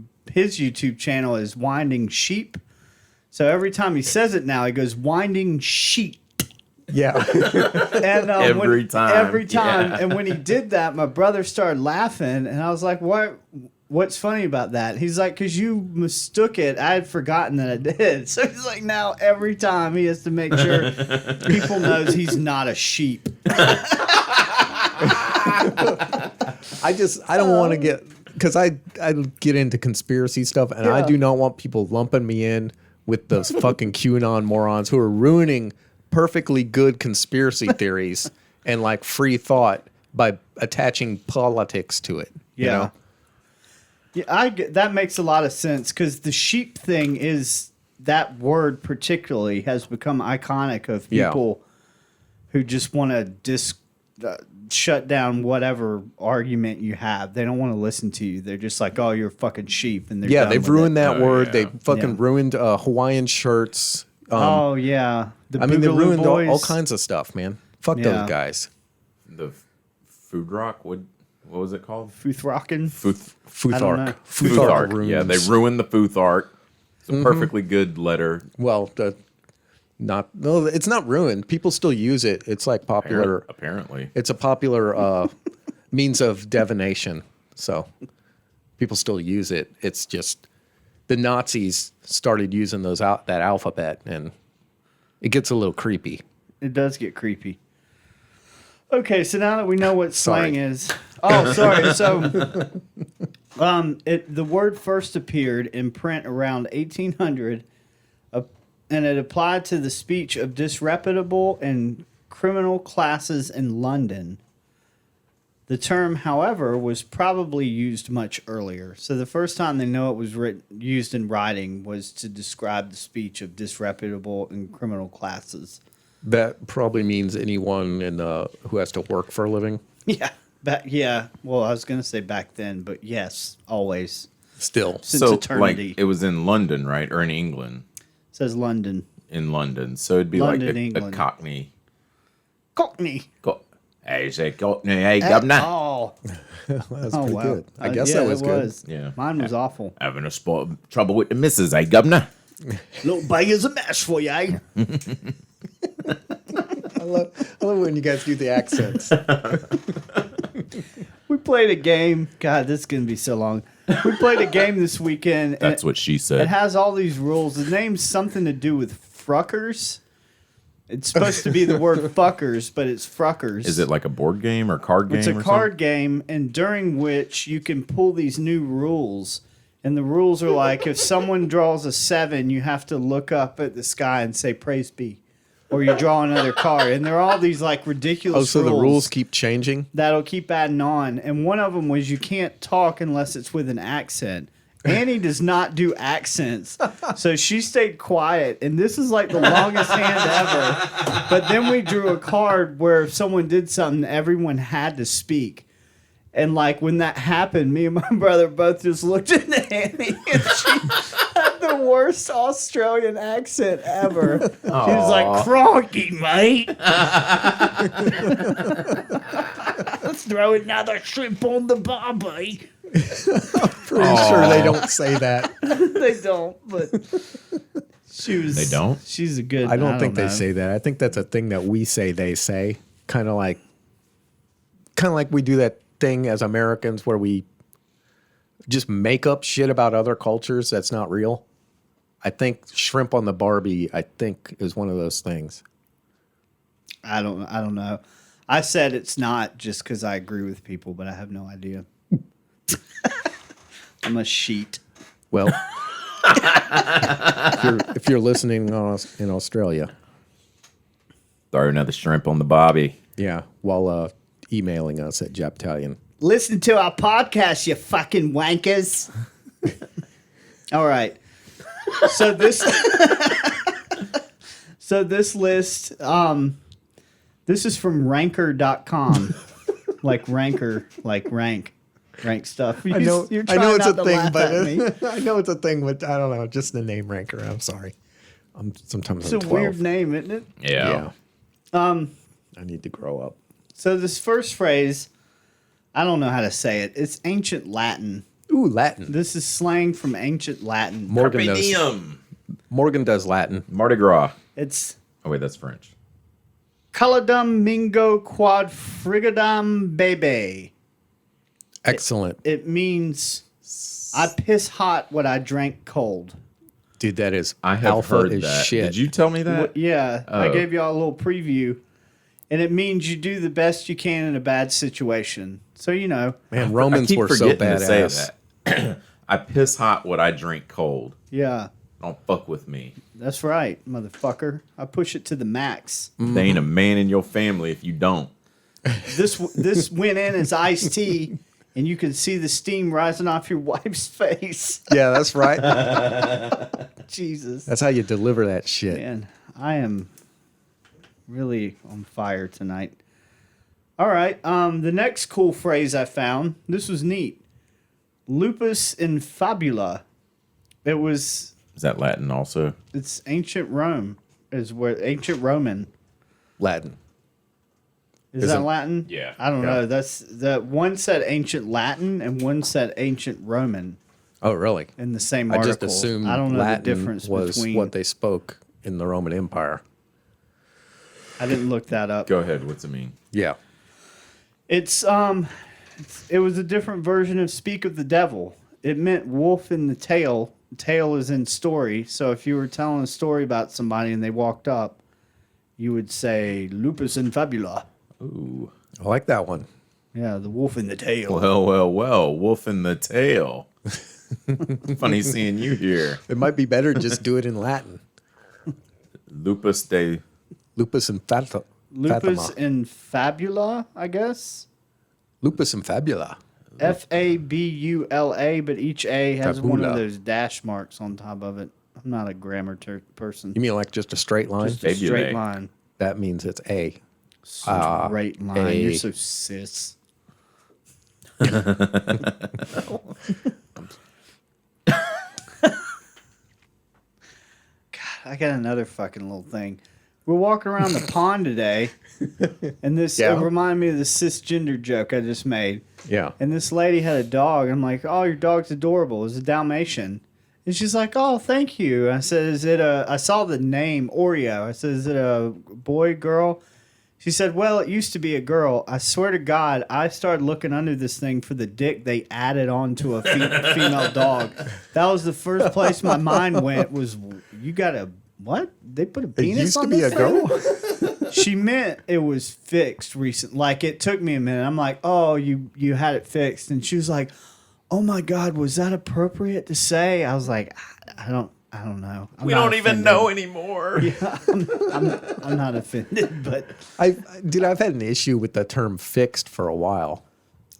channel is Winding Sheep. So every time he says it now, he goes Winding Sheep. Yeah. And Every time. Every time. Yeah. And when he did that, my brother started laughing, and I was like, What's funny about that? He's like, because you mistook it. I had forgotten that I did. So he's like, now every time he has to make sure people knows he's not a sheep. I don't want to get, because I get into conspiracy stuff, and I Yeah. do not want people lumping me in with those fucking QAnon morons who are ruining perfectly good conspiracy theories and like free thought by attaching politics to it. You know? Yeah, that makes a lot of sense, because the sheep thing is, that word particularly has become iconic of people who just want to shut down whatever argument you have. They don't want to listen to you. They're just like, oh, you're a fucking sheep. And they're Yeah, done they've with ruined it. that Oh, word. yeah. They fucking Yeah. ruined Hawaiian shirts. Oh, yeah. I mean, they Boogaloo ruined all Boys. kinds of stuff, man. Fuck Yeah. those guys. The food rock, what was it called? Futh Rockin'. Futhark. I don't know. Futhark. Futhark. Yeah, they ruins- ruined the Futhark. It's a perfectly good letter. Well, it's not ruined. People still use it. It's like popular. Apparently. It's a popular means of divination. So people still use it. It's just the Nazis started using that alphabet, and it gets a little creepy. It does get creepy. Okay, so now that we know what slang Sorry. is. Oh, sorry. So, the word first appeared in print around 1800, and it applied to the speech of disreputable and criminal classes in London. The term, however, was probably used much earlier. So the first time they know it was used in writing was to describe the speech of disreputable and criminal classes. That probably means anyone who has to work for a living. Yeah. Well, I was going to say back then, but yes, always. Still. Since So, eternity. like, it was in London, right? Or in England? It says London. In London. So it'd be London, like a England. Cockney. Cockney. Hey, say, hey, governor. Oh, That's oh pretty wow. good. I guess yeah, that was it good. was. Yeah. Mine was awful. Having a trouble with the missus, eh, governor? Little banger's a mess for you, eh? I love when you guys do the accents. We played a game. God, this is going to be so long. We played a game this weekend. That's what she It said. has all these rules. The name's something to do with fruckers. It's supposed to be the word fuckers, but it's fruckers. Is it like a board game or card game? It's a card game, and during which you can pull these new rules. And the rules are like, if someone draws a 7, you have to look up at the sky and say, praise be. Or you draw another card. And there are all these like ridiculous rules. Oh, so the rules keep changing? That'll keep adding on. And one of them was you can't talk unless it's with an accent. Annie does not do accents. So she stayed quiet. And this is like the longest hand ever. But then we drew a card where if someone did something, everyone had to speak. And like when that happened, me and my brother both just looked at Annie and she had the worst Australian accent ever. She was like, "Crikey, mate. Let's throw another shrimp on the barbie." Pretty sure they don't say that. They don't, but she was. They don't? She's a good. I don't think know. they say that. I think that's a thing that we say they say. Kind of like we do that thing as Americans where we just make up shit about other cultures that's not real. I think shrimp on the Barbie, I think, is one of those things. I don't know. I said it's not just because I agree with people, but I have no idea. I'm a sheet. Well, if you're listening in Australia, Throw another shrimp on the bobby. yeah, while emailing us at Japtalion. Listen to our podcast, you fucking wankers. All right. So this list, this is from ranker.com. Like ranker, like rank stuff. I know You're I know trying it's not a to thing, laugh at me. but I know it's a thing, but I don't know, just the name ranker. I'm sorry. Sometimes It's I'm a 12. weird name, isn't it? Yeah. I need to grow up. So this first phrase, I don't know how to say it. It's ancient Latin. Ooh, Latin. This is slang from ancient Latin. Morgan Carpe knows. diem. Morgan does Latin. Mardi Gras. It's Oh, wait, that's French. Calidum mingo quad frigadam bebe. Excellent. It means I piss hot what I drank cold. Dude, that is I have alpha heard as that. shit. Did you tell me that? Yeah, I Oh. gave y'all a little preview. And it means you do the best you can in a bad situation. So, you know, Man, I Romans keep were so forgetting to say badass. that. I piss hot what I drink cold. yeah, Don't fuck with me. that's right, motherfucker. I push it to the max. There ain't a man in your family if you don't. This went in as iced tea, and you can see the steam rising off your wife's face. Yeah, that's right. Jesus. That's how you deliver that shit. Man, I am really on fire tonight. All right, the next cool phrase I found, this was neat. Lupus in fabula. Is that Latin also? It's ancient Rome, ancient Roman. Latin. Is Is that it- Latin? Yeah. I don't Yeah. know. That's that one said ancient Latin and one said ancient Roman Oh, really? in the same I article. just assumed I don't know Latin the difference was between. what they spoke in the Roman Empire. I didn't look that up. Go ahead. What's it mean? Yeah. It was a different version of speak of the devil. It meant wolf in the tail. Tail is in story. So if you were telling a story about somebody and they walked up, you would say lupus in fabula. Ooh. I like that one. Yeah, the wolf in the tail. Well. Wolf in the tail. Funny seeing you here. It might be better just do it in Latin. Lupus de. Lupus and Lupus Fatima. in fabula, I guess. Lupus and Fabula. Fabula, but each A has one of Fabula. those dash marks on top of it. I'm not a grammar person. You mean like just a straight line? Just a straight Fabulae. line. That means it's A. Straight line. A. You're so cis. God, I got another fucking little thing. we're walking around the pond today, and this Yeah. it reminded me of the cisgender joke I just made. Yeah. And this lady had a dog. I'm like, oh, your dog's adorable. It's a Dalmatian. And she's like, oh, thank you. I said, is it I saw the name Oreo. I said, is it a boy, girl? She said, well, it used to be a girl. I swear to God, I started looking under this thing for the dick they added onto a female dog. That was the first place my mind went was, you got a, what? They put a It penis used to on be a this girl. thing? She meant it was fixed recent. Like, it took me a minute. I'm like, oh, you had it fixed. And she was like, oh my God, was that appropriate to say? I was like, I don't know. We don't even know anymore. Yeah, I'm not offended, but I've had an issue with the term "fixed" for a while.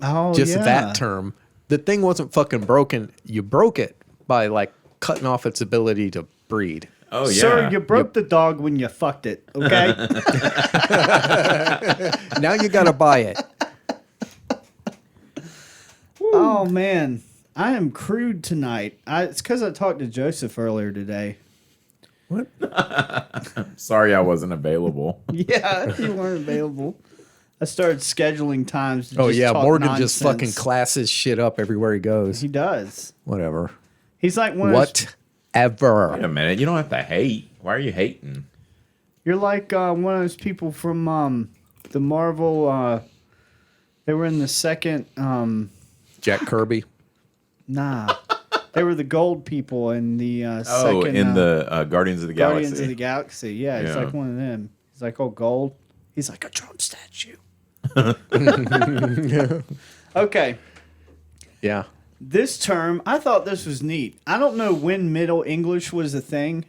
oh Just yeah. that term. The thing wasn't fucking broken. You broke it by like cutting off its ability to breed. Oh yeah. Sir, you broke the dog when you fucked it. Okay. Now you gotta buy it. Oh man, I am crude tonight. It's because I talked to Joseph earlier today. What? Sorry, I wasn't available. Yeah, you weren't available. I started scheduling times. To Oh just yeah, talk Morgan nonsense. just fucking classes shit up everywhere he goes. He does. Whatever. He's like one of those, Whatever. Wait a minute. You don't have to hate. Why are you hating? you're like one of those people from the Marvel. They were in the second. Jack Kirby. Nah, they were the gold people in the Oh, second. in the Guardians of the Galaxy. Guardians of the Galaxy. Yeah, he's Yeah. like one of them. He's like, oh, gold. He's like a Trump statue. Okay. Yeah. This term, I thought this was neat. I don't know when Middle English was a thing.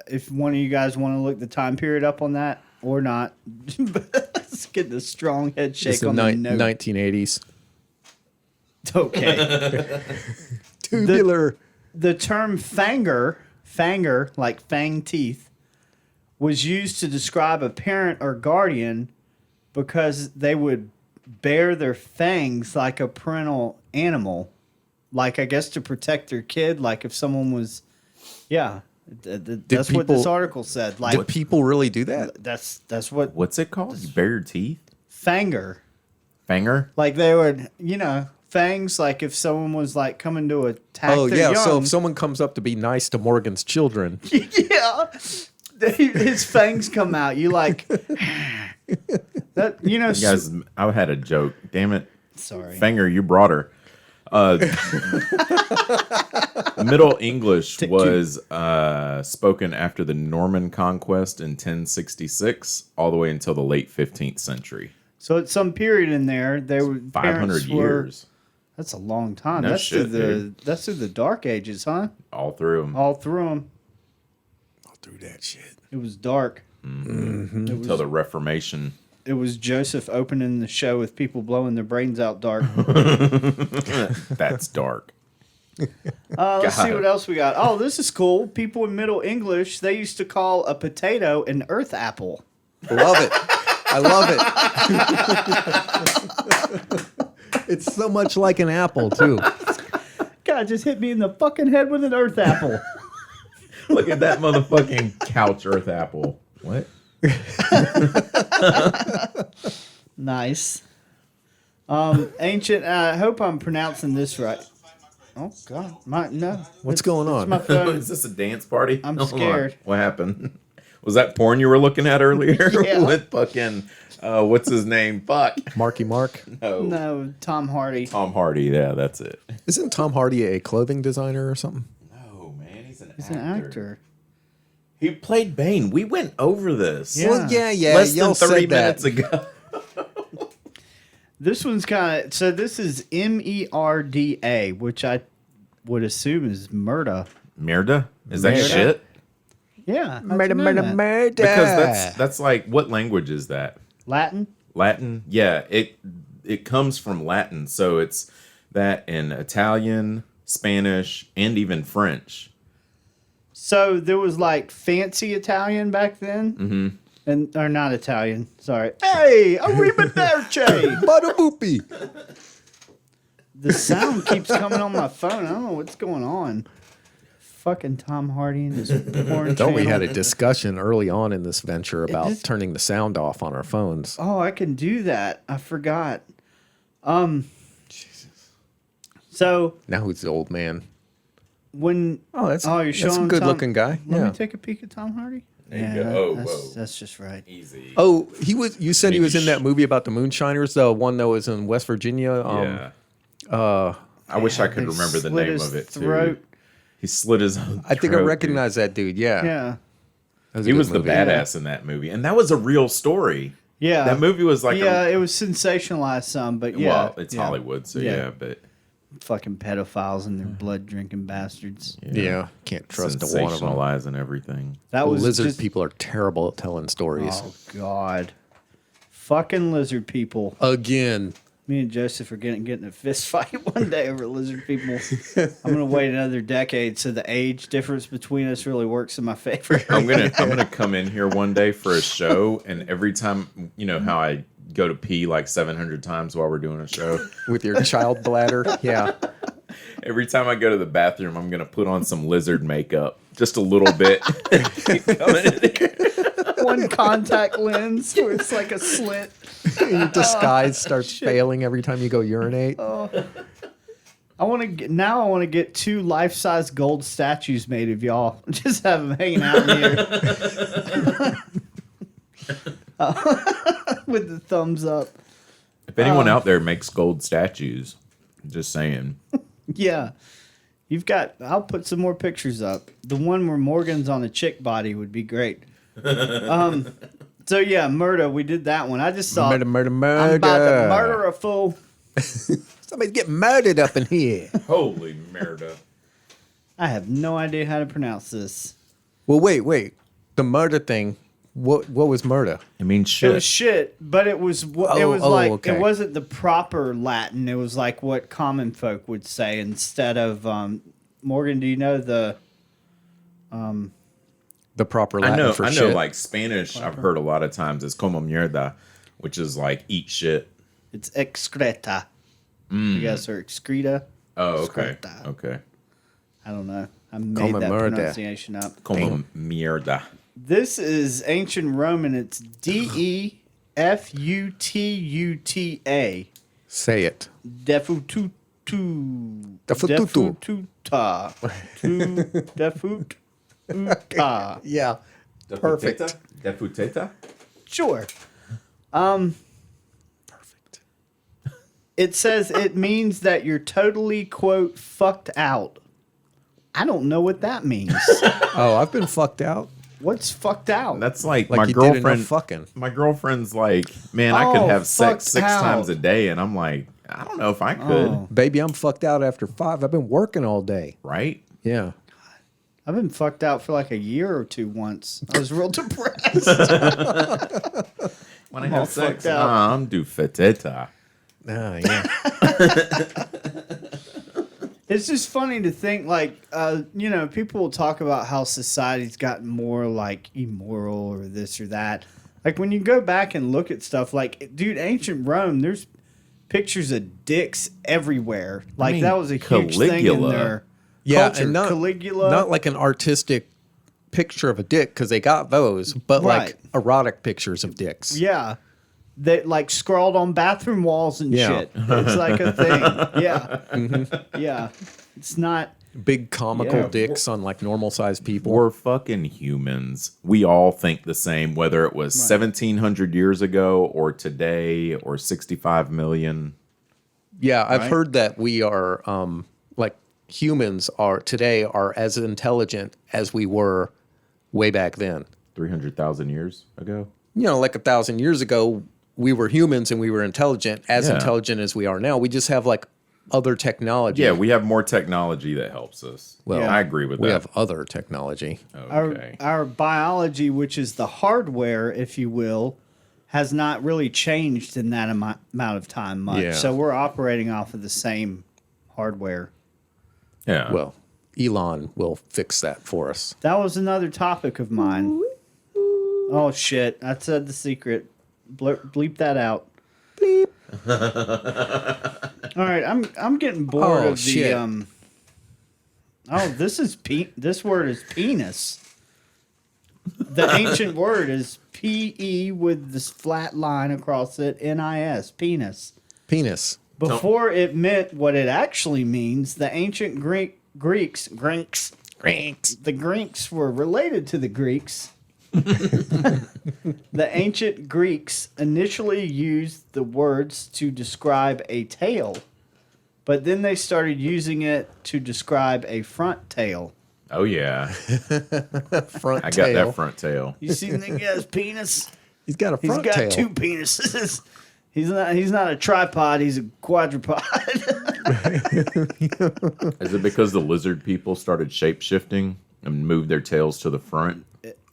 If one of you guys want to look the time period up on that or not. Let's get the strong head It's shake the on the note. 1980s. Okay. Tubular. The term fanger, like fang teeth, was used to describe a parent or guardian because they would bare their fangs like a parental animal. Like, I guess, to protect their kid. Like, if someone was... Yeah. That's what this people- article said. Like, Did people really do that? that's what... What's it called? You bare your teeth? Fanger. Fanger? Like, they would, fangs, like, if someone was, like, coming to attack Oh their yeah. young. So if someone comes up to be nice to Morgan's children, Yeah. His fangs come out. You like... that, You guys, I had a joke. Damn it. Sorry. Fanger, you brought her. Middle English was spoken after the Norman conquest in 1066, all the way until the late 15th century. So at some period in there, they were 500 years. That's a long time. No that's shit, that's through the Dark Ages, huh? All through 'em. All through them. through that shit. It was dark. Until the Reformation. It was Joseph opening the show with people blowing their brains out dark. That's dark. Let's see God. what else we got. Oh, this is cool. People in Middle English, they used to call a potato an earth apple. Love it. I love it. It's so much like an apple too. God just hit me in the fucking head with an earth apple. Look at that motherfucking couch earth apple. What? Nice. Ancient, I hope I'm pronouncing this right. Oh, God. No. What's going on? My phone. Is this a dance party? I'm Hold on. scared. What happened? Was that porn you were looking at earlier? Yeah. With fucking, what's his name? Fuck. Marky Mark. No. No, Tom Hardy. Tom Hardy. Yeah, that's it. Isn't Tom Hardy a clothing designer or something? No, man. He's an He's an actor. He played Bane. We went over this. Yeah. Well, yeah. Less y'all than 30 said that. minutes ago. This one's kind of... So this is MERDA, which I would assume is murder. Merda? Is that Merda? shit? Yeah. Murder, murder, murder. Because that's like, what language is that? Latin? Latin? Yeah, it comes from Latin, so it's that in Italian, Spanish, and even French. So there was like fancy Italian back then? Mm-hmm. Or not Italian, sorry. Hey, arrivederci! Bada boopy. The sound keeps coming on my phone. I don't know what's going on. Fucking Tom Hardy and his porn Thought we had channel. a discussion early on in this venture about just- turning the sound off on our phones. Oh, I can do that. I forgot. Jesus. So Now who's the old man? when Oh, that's you're that's showing a good Tom- looking guy. Let Yeah. me take a peek at Tom Hardy. There you go. That's, that's just right. Easy. Oh, he was. You said he was in Maybe that movie about the moonshiners, the one that was in West Virginia. Yeah. I wish I could They remember the slit name his of it throat. too. He slit his own I think I throat, recognize that dude. Yeah, Yeah. That He a was good the movie. badass in that movie, and that was a real story. Yeah. That movie was like it was sensationalized some, but yeah. well, it's yeah. Hollywood, so Yeah. yeah, but Fucking pedophiles and their blood drinking bastards. Yeah, can't trust a one of them. sensationalizing everything. That was Lizard just, people are terrible at telling stories. Oh God. Fucking lizard people. Again, Me and Joseph are getting in a fist fight one day over lizard people. I'm gonna wait another decade so the age difference between us really works in my favor. I'm gonna come in here one day for a show, and every time, you know how I go to pee like 700 times while we're doing a show. with your child bladder. Yeah. Every time I go to the bathroom, I'm gonna put on some lizard makeup, just a little bit. Coming in here. One contact lens where it's like a slit. Your disguise starts failing every time you go urinate. I want to get 2 life-size gold statues made of y'all. Just have them hanging out in here with the thumbs up. If anyone out there makes gold statues, just saying. Yeah. I'll put some more pictures up. The one where Morgan's on a chick body would be great. So yeah, murder. We did that one. I just saw Murder, murder, murder. I'm about to murder a fool. Somebody's getting murdered up in here. Holy murder. I have no idea how to pronounce this. Well, wait. The murder thing. What was murder? I mean, It shit. was shit, but it was like okay. it wasn't the proper Latin. It was like what common folk would say instead of Morgan. Do you know the proper Latin for I know, shit. like Spanish, I've heard a lot of times it's como mierda, which is like eat shit. It's excreta. You guys are excreta. Oh, okay. Excreta. Okay. I don't know. I made Como that murder. pronunciation up. Como mierda. This is ancient Roman. It's Defututa. Say it. Defututu. Defututu. Defututa. Defututa. Yeah. Perfect. Defuteta? Sure. Perfect. It says it means that you're totally, quote, fucked out. I don't know what that means. Oh, I've been fucked out. What's fucked out? That's like, Like my you did enough girlfriend. fucking. My girlfriend's like, man, I could Oh, have sex fucked 6 out. times a day, and I'm like, I don't know if I could. Oh. Baby, I'm fucked out after 5. I've been working all day. Right? Yeah. I've been fucked out for like a year or two once. I was real depressed. When I have fucked sex, out. I'm do feteta. Yeah. It's just funny to think, like, people will talk about how society's gotten more, like, immoral or this or that. Like, when you go back and look at stuff, like, dude, ancient Rome, there's pictures of dicks everywhere. Like, mean, that was a huge thing in Caligula. their Yeah, culture. and Caligula. not like an artistic picture of a dick, because they got those, but Right. like erotic pictures of dicks. Yeah. That, like, scrawled on bathroom walls and Yeah. shit. It's like a thing. Yeah. Yeah. It's not... Big comical Yeah. dicks on like normal sized people. We're fucking humans. We all think the same, whether it was 1,700 years ago or today or 65 million. Yeah, I've Right. heard that we are like humans are today are as intelligent as we were way back then. 300,000 years ago. You know, like 1,000 years ago, we were humans and we were intelligent, as Yeah. intelligent as we are now. We just have like other technology. Yeah, we have more technology that helps us. Well, I agree with we that. have other technology. Okay. Our biology, which is the hardware, if you will, has not really changed in that amount of time much. Yeah. So we're operating off of the same hardware. Yeah. Well, Elon will fix that for us. That was another topic of mine. Oh shit! I said the secret. Bleep that out. Bleep. All right, I'm getting bored Oh, of the shit. Oh, this word is penis. The ancient word is P-E with this flat line across it, N-I-S, penis. Penis. Before it meant what it actually means, the ancient Greeks were related to the Greeks. The ancient Greeks initially used the words to describe a tail, but then they started using it to describe a front tail. Oh yeah, Front I tail. got that front tail. You see the guy's penis? He's got a He's front got tail. 2 penises. He's not a tripod, he's a quadrupod. Is it because the lizard people started shape shifting and moved their tails to the front?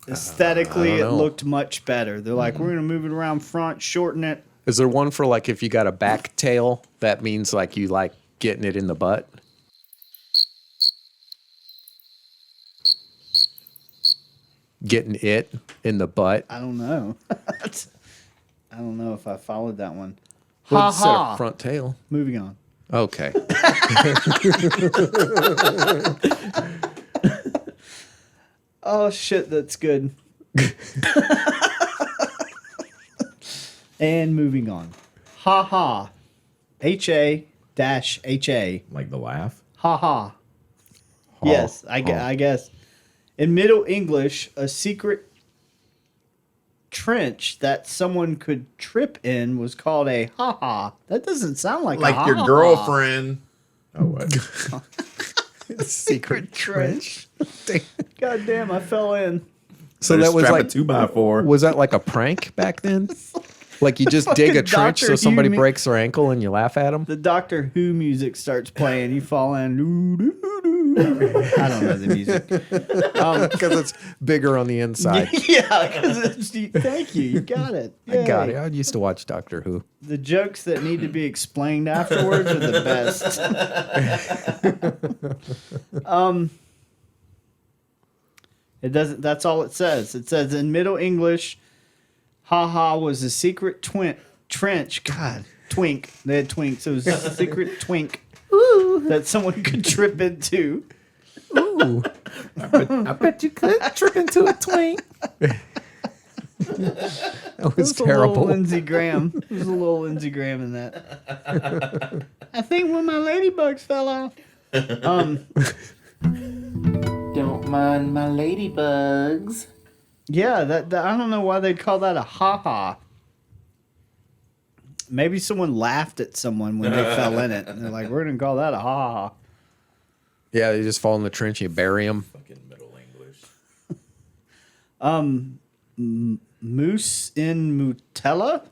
Aesthetically, I it don't know. looked much better. They're like, we're going to move it around front, shorten it. Is there one for like if you got a back tail, that means like you like getting it in the butt? Getting it in the butt. I don't know. I don't know if I followed that one. Well, Ha instead ha. of front tail. Moving on. Okay. Oh, shit, that's good. And moving on. Ha ha. H-A-H-A. Like the laugh? Ha ha. Yes, I guess. In Middle English, a secret trench that someone could trip in was called a ha ha. That doesn't sound like a Like ha your ha. girlfriend. Oh what? Secret trench. God damn, I fell in. So Better that was strap like a 2x4. Was that like a prank back then? Like you just dig a Fucking trench Dr. so somebody Hugh breaks their ankle and you laugh at them? The Doctor Who music starts playing. You fall in. Doo, doo, doo. I don't know the music. Because it's bigger on the inside. Yeah, because thank you. You got it. I got Yay. it. I used to watch Doctor Who. The jokes that need to be explained afterwards are the best. It doesn't. That's all it says. It says in Middle English, ha ha was a secret trench. God, twink. They had twinks. It was a secret twink that someone could trip into. Ooh. I bet you could trip into a twink. That was There's a little terrible. Lindsey Graham. There's a little Lindsey Graham in that. I think when my ladybugs fell off. Don't mind my ladybugs. Yeah, that I don't know why they'd call that a ha-ha. Maybe someone laughed at someone when they fell in it. And they're like, we're going to call that a ha-ha. Yeah, you just fall in the trench, you bury them. Fucking Middle English. Mousse in Mutella?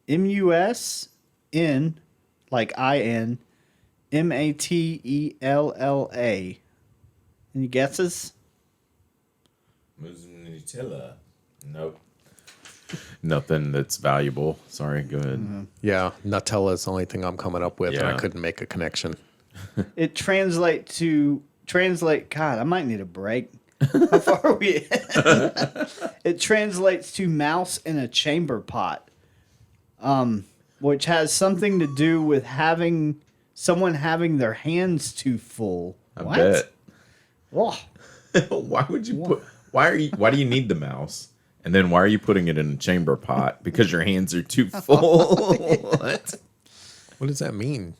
M-U-S-N, like I-N, M-A-T-E-L-L-A. Any guesses? Nutella. Nope. Nothing that's valuable. Sorry, go ahead. Yeah, Nutella is the only thing I'm coming up with, and I Yeah. couldn't make a connection. It translate. God, I might need a break. How far are we? It translates to mouse in a chamber pot, which has something to do with someone having their hands too full. I What? bet. Oh, Why would you put? Why do you need the mouse? And then why are you putting it in a chamber pot? Because your hands are too full. What? What does that mean?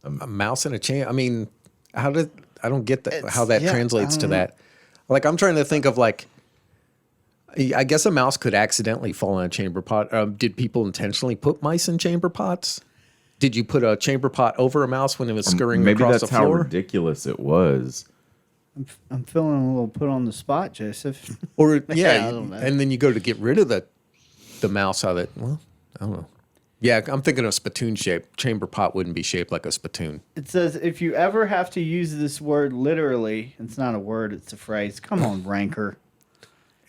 A mouse in a chain? I mean, I don't get how that translates to that. Like, I'm trying to think of like, I guess a mouse could accidentally fall in a chamber pot. Did people intentionally put mice in chamber pots? Did you put a chamber pot over a mouse when it was scurrying Maybe across that's the how floor? ridiculous it was. I'm feeling a little put on the spot, Joseph. Or I yeah, don't know. and then you go to get rid of the mouse out of it. Well, I don't know. Yeah, I'm thinking of spittoon shape. Chamber pot wouldn't be shaped like a spittoon. It says if you ever have to use this word literally, it's not a word, it's a phrase. Come on, ranker.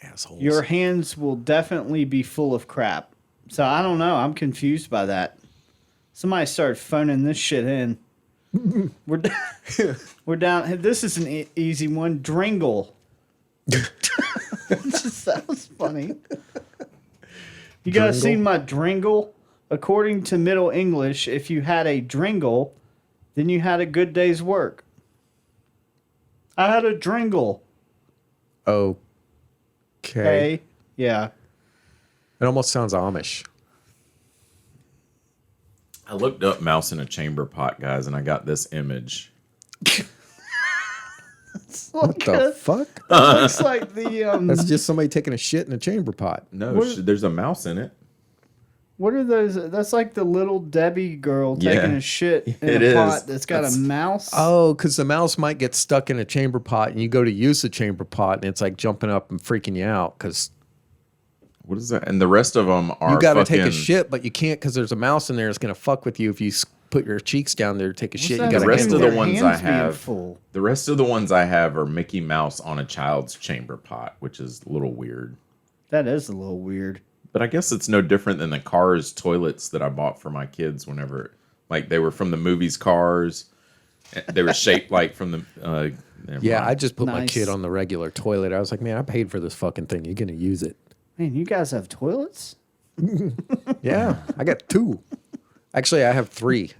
Assholes. Your hands will definitely be full of crap. So I don't know. I'm confused by that. Somebody started phoning this shit in. We're we're down. This is an easy one. Dringle. That was funny. You guys Dringle? seen my dringle? According to Middle English, if you had a dringle, Then you had a good day's work. I had a dringle. Okay. Okay. Yeah. It almost sounds Amish. I looked up mouse in a chamber pot, guys, and I got this image. What the fuck? Looks like the That's just somebody taking a shit in a chamber pot. No, there's a mouse in it. what are those? That's like the little Debbie girl taking Yeah, a shit in it a is. pot that's got That's- a mouse. Oh, because the mouse might get stuck in a chamber pot, and you go to use the chamber pot, and it's like jumping up and freaking you out because What is that? And the rest of them are you got to fucking, take a shit, but you can't because there's a mouse in there that's going to fuck with you if you put your cheeks down there to take a shit. You What's got that The to rest mean? of the Their ones I hands being have, full. the rest of the ones I have are Mickey Mouse on a child's chamber pot, which is a little weird. That is a little weird. But I guess it's no different than the Cars toilets that I bought for my kids whenever, like, they were from the movies Cars. They were shaped like from the. Yeah, I just put my Nice. kid on the regular toilet. I was like, man, I paid for this fucking thing. You're going to use it. Man, you guys have toilets? Yeah, I got 2. Actually, I have 3.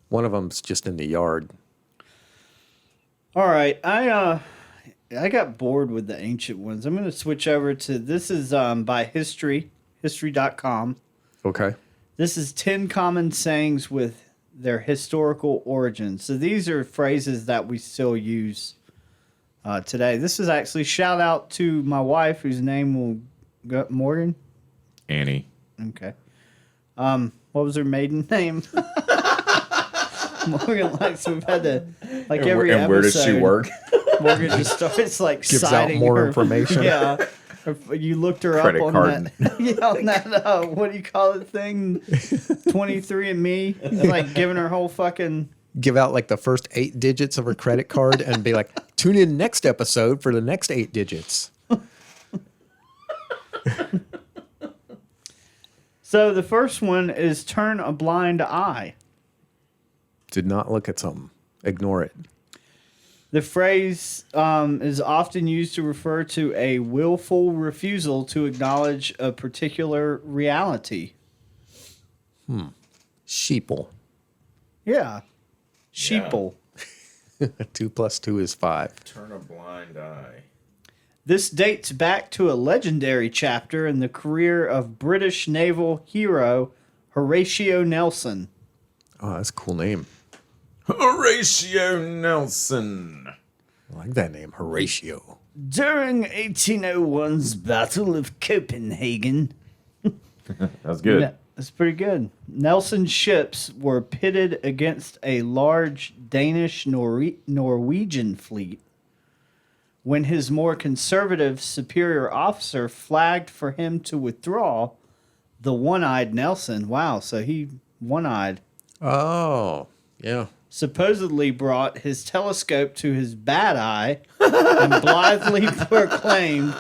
One of them's just in the yard. All right, I got bored with the ancient ones. I'm going to switch over to this is by history.com. Okay. This is 10 common sayings with their historical origins. So these are phrases that we still use today. This is actually shout out to my wife, whose name will go Morgan. Annie. Okay. What was her maiden name? Morgan likes we've had to like every and where does she episode, work? Morgan just starts like Gives out citing more her, information. Yeah. You looked her Credit up on card. that. Yeah, on that what do you call it thing? 23andMe. It's like giving her whole fucking Give out like the first 8 digits of her credit card and be like, tune in next episode for the next 8 digits. So the first one is turn a blind eye. Did not look at something. Ignore it. The phrase is often used to refer to a willful refusal to acknowledge a particular reality. Sheeple. Yeah. Sheeple. 2 plus 2 is 5. Turn a blind eye. This dates back to a legendary chapter in the career of British naval hero Horatio Nelson. Oh, that's a cool name. Horatio Nelson. I like that name, Horatio. During 1801's Battle of Copenhagen. That's good. Yeah, that's pretty good. Nelson's ships were pitted against a large Danish Norwegian fleet. When his more conservative superior officer flagged for him to withdraw, the one-eyed Nelson, wow, so he one-eyed, Oh, yeah. supposedly brought his telescope to his bad eye and blithely proclaimed,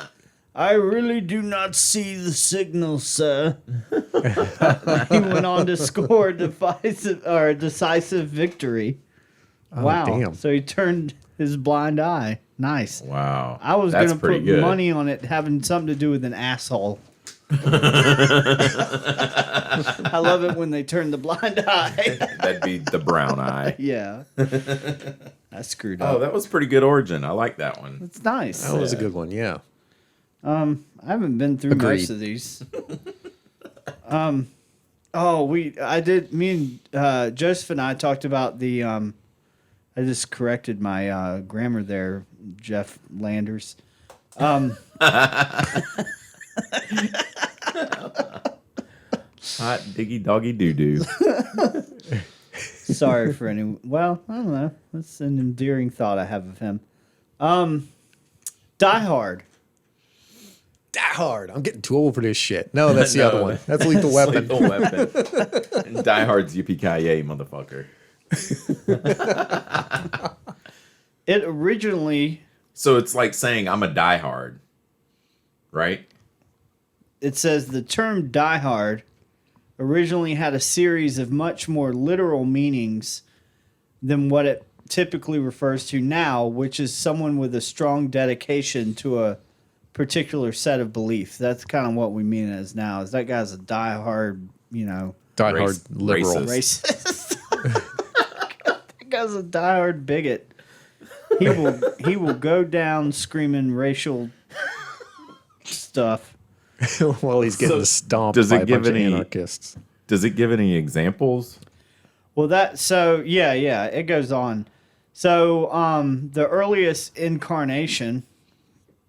"I really do not see the signal, sir." He went on to score a decisive victory. Wow. damn. So he turned his blind eye. Nice. Wow. I was That's going to pretty put good. money on it having something to do with an asshole. I love it when they turn the blind eye. That'd be the brown eye. Yeah. I screwed Oh, up. that was pretty good origin. I like that one. It's nice. That was a good one, yeah. I haven't been through Agreed. most of these. Me and Joseph and I talked about the, I just corrected my grammar there, Jeff Landers. Hot diggy doggy doo doo. Sorry for any. Well, I don't know. That's an endearing thought I have of him. Die Hard. Die Hard. I'm getting too old for this shit. No, that's the other one. That's Lethal Weapon. Lethal Weapon. And Die Hard's yippee-ki-yay, motherfucker. It originally, So it's like saying I'm a diehard, right? it says the term Die Hard originally had a series of much more literal meanings than what it typically refers to now, which is someone with a strong dedication to a particular set of beliefs. That's kind of what we mean as now. Is that guy's a diehard, Die Hard liberal. racist. racist? guy's a diehard bigot. He will go down screaming racial stuff. Well, he's getting So, stomped does by it a give bunch of any- anarchists. Does it give any examples? Well, it goes on. So, the earliest incarnation,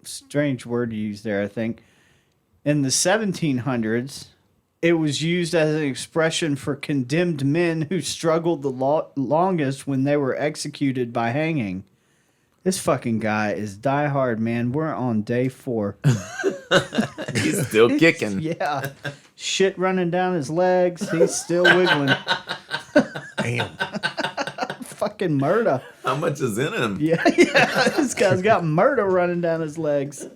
strange word to use there, I think, in the 1700s, it was used as an expression for condemned men who struggled the longest when they were executed by hanging. This fucking guy is diehard, man. We're on day 4. He's still kicking. Yeah. Shit running down his legs. He's still wiggling. Damn. Fucking murder. How much is in him? Yeah. This guy's got murder running down his legs.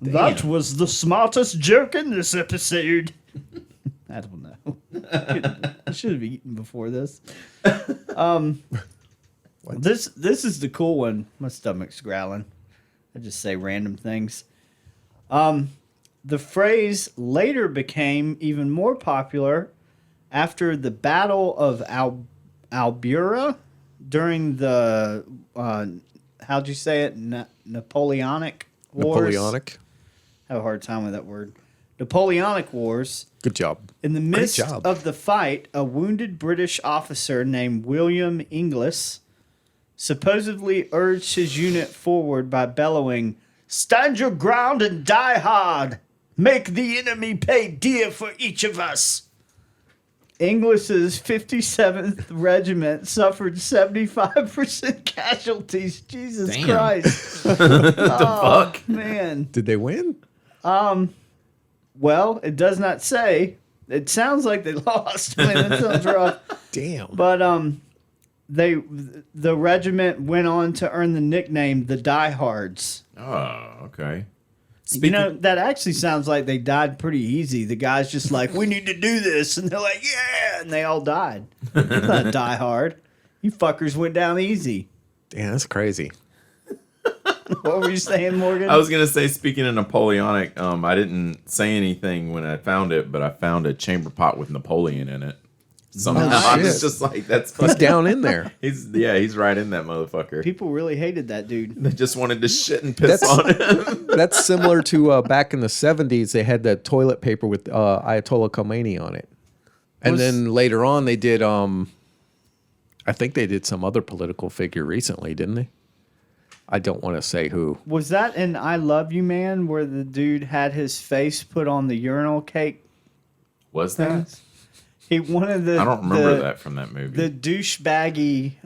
That was the smartest joke in this episode. I don't know. I should have eaten before this. This is the cool one. My stomach's growling. I just say random things. The phrase later became even more popular after the Battle of Albuera during the how'd you say it? Napoleonic Wars. Napoleonic. I have a hard time with that word. Napoleonic Wars. Good job. In the midst of the fight, a wounded British officer named William Inglis supposedly urged his unit forward by bellowing, "Stand your ground and die hard! Make the enemy pay dear for each of us!" Inglis's 57th Regiment suffered 75% casualties. Jesus Damn. Christ. The fuck? Man. Did they win? Well, it does not say. It sounds like they lost. I mean, that sounds rough. Damn. But the regiment went on to earn the nickname the Diehards. Oh, okay. You know, that actually sounds like they died pretty easy. The guy's just like, we need to do this. And they're like, yeah. And they all died. It's not Die Hard. You fuckers went down easy. Damn, that's crazy. What were you saying, Morgan? I was gonna say, speaking of Napoleonic, I didn't say anything when I found it, but I found a chamber pot with Napoleon in it. Somehow Oh, I shit. was just like, that's He's fucking, down in there. he's right in that motherfucker. People really hated that dude. They just wanted to shit and piss That's- on him. That's similar to back in the 70s, they had that toilet paper with Ayatollah Khomeini on it. And then later on, they did, I think they did some other political figure recently, didn't they? I don't want to say who. Was that in I Love You Man where the dude had his face put on the urinal cake Was that? things? He wanted the I don't remember that from that movie. the douchebaggy.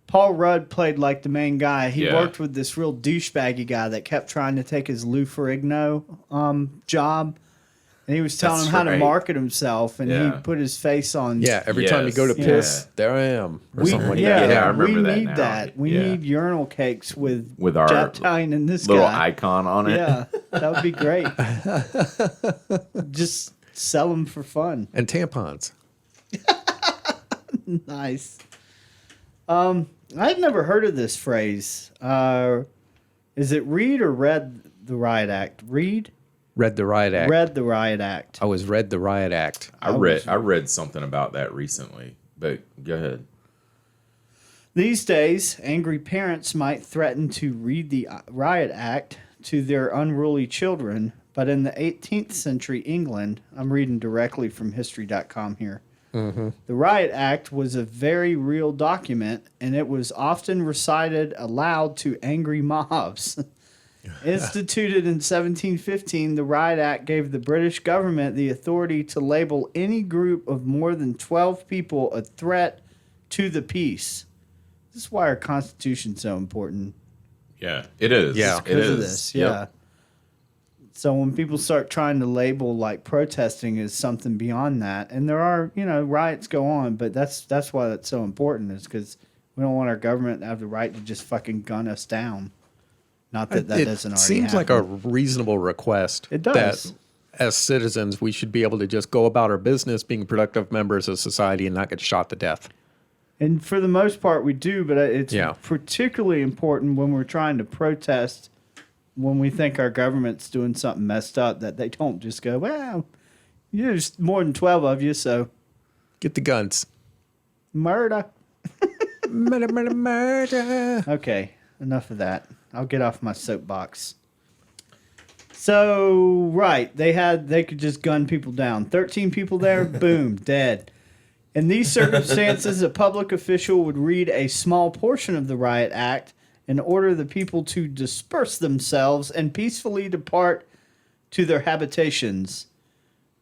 Paul Rudd played like the main guy. He Yeah. worked with this real douchebaggy guy that kept trying to take his Lou Ferrigno job, and he was telling That's him how to right. market himself, and Yeah. he put his face on. Yeah, every time you go to Yes. piss, Yeah. there I am. Or We, something like yeah, that. Yeah, I remember we that need now. that. We Yeah. need urinal cakes with our Japtine and this little guy. icon on it. Yeah, that would be great. Just sell them for fun. And tampons. Nice. I'd never heard of this phrase. Is it read or read the riot act? Read? Read the Riot Act. Read the riot act. I was read the Riot Act. I read something about that recently, but go ahead. These days, angry parents might threaten to read the riot act to their unruly children, but in the 18th century England, I'm reading directly from history.com here. The Riot Act was a very real document, and it was often recited aloud to angry mobs. Instituted in 1715, the Riot Act gave the British government the authority to label any group of more than 12 people a threat to the peace. This is why our Constitution's so important. Yeah, it is. Yeah. it Because is. of this, Yep. yeah. So when people start trying to label like protesting as something beyond that, and there are, riots go on, but that's why that's so important, is because we don't want our government to have the right to just fucking gun us down. Not that that It doesn't already seems like a happen. reasonable request. It does. That as citizens, we should be able to just go about our business being productive members of society and not get shot to death. And for the most part, we do, but it's Yeah. particularly important when we're trying to protest, when we think our government's doing something messed up, that they don't just go, well, There's more than 12 of you, so Get the guns. murder. Murder, murder, murder. Okay, enough of that. I'll get off my soapbox. So, right, they could just gun people down. 13 people there, boom, dead. In these circumstances, a public official would read a small portion of the riot act and order the people to disperse themselves and peacefully depart to their habitations.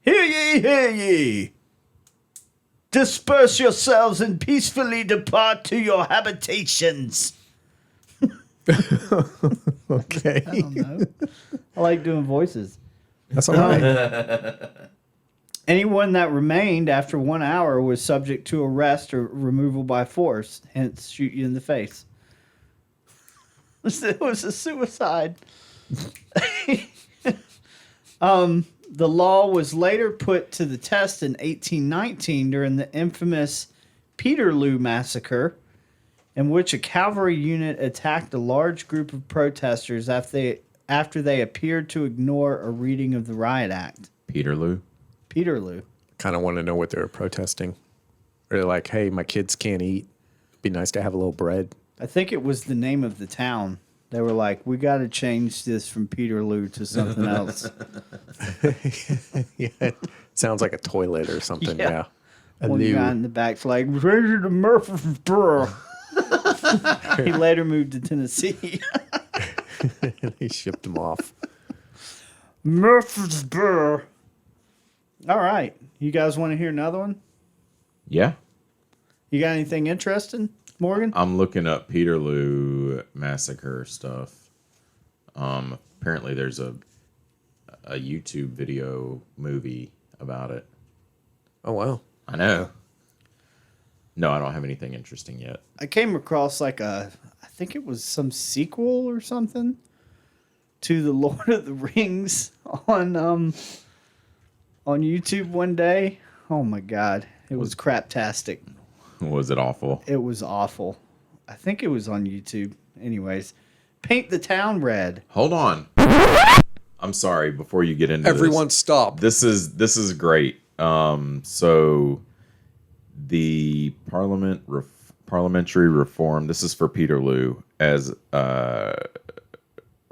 Hear ye, hear ye! Disperse yourselves and peacefully depart to your habitations. Okay. I don't know. I like doing voices. That's all right. Anyone that remained after 1 hour was subject to arrest or removal by force, hence shoot you in the face. It was a suicide. The law was later put to the test in 1819 during the infamous Peterloo Massacre, in which a cavalry unit attacked a large group of protesters after they appeared to ignore a reading of the riot act. Peterloo. Peterloo. Kind of want to know what they were protesting. They're like, hey, my kids can't eat. It'd be nice to have a little bread. I think it was the name of the town. They were like, we got to change this from Peterloo to something else. Yeah, it sounds like a toilet or something. Yeah. Yeah. A One new. guy in the back flag, raise it to Murfreesboro. He later moved to Tennessee. He shipped them off. Murfreesboro. All right. You guys want to hear another one? Yeah. You got anything interesting, Morgan? I'm looking up Peterloo massacre stuff. Apparently there's a YouTube video movie about it. Oh, wow. I know. No, I don't have anything interesting yet. I came across I think it was some sequel or something to the Lord of the Rings on YouTube one day. Oh my God. It was craptastic. Was it awful? It was awful. I think it was on YouTube. Anyways, Paint the Town Red. Hold on. I'm sorry. Before you get into Everyone stop. this is great. So the parliamentary reform. This is for Peterloo, as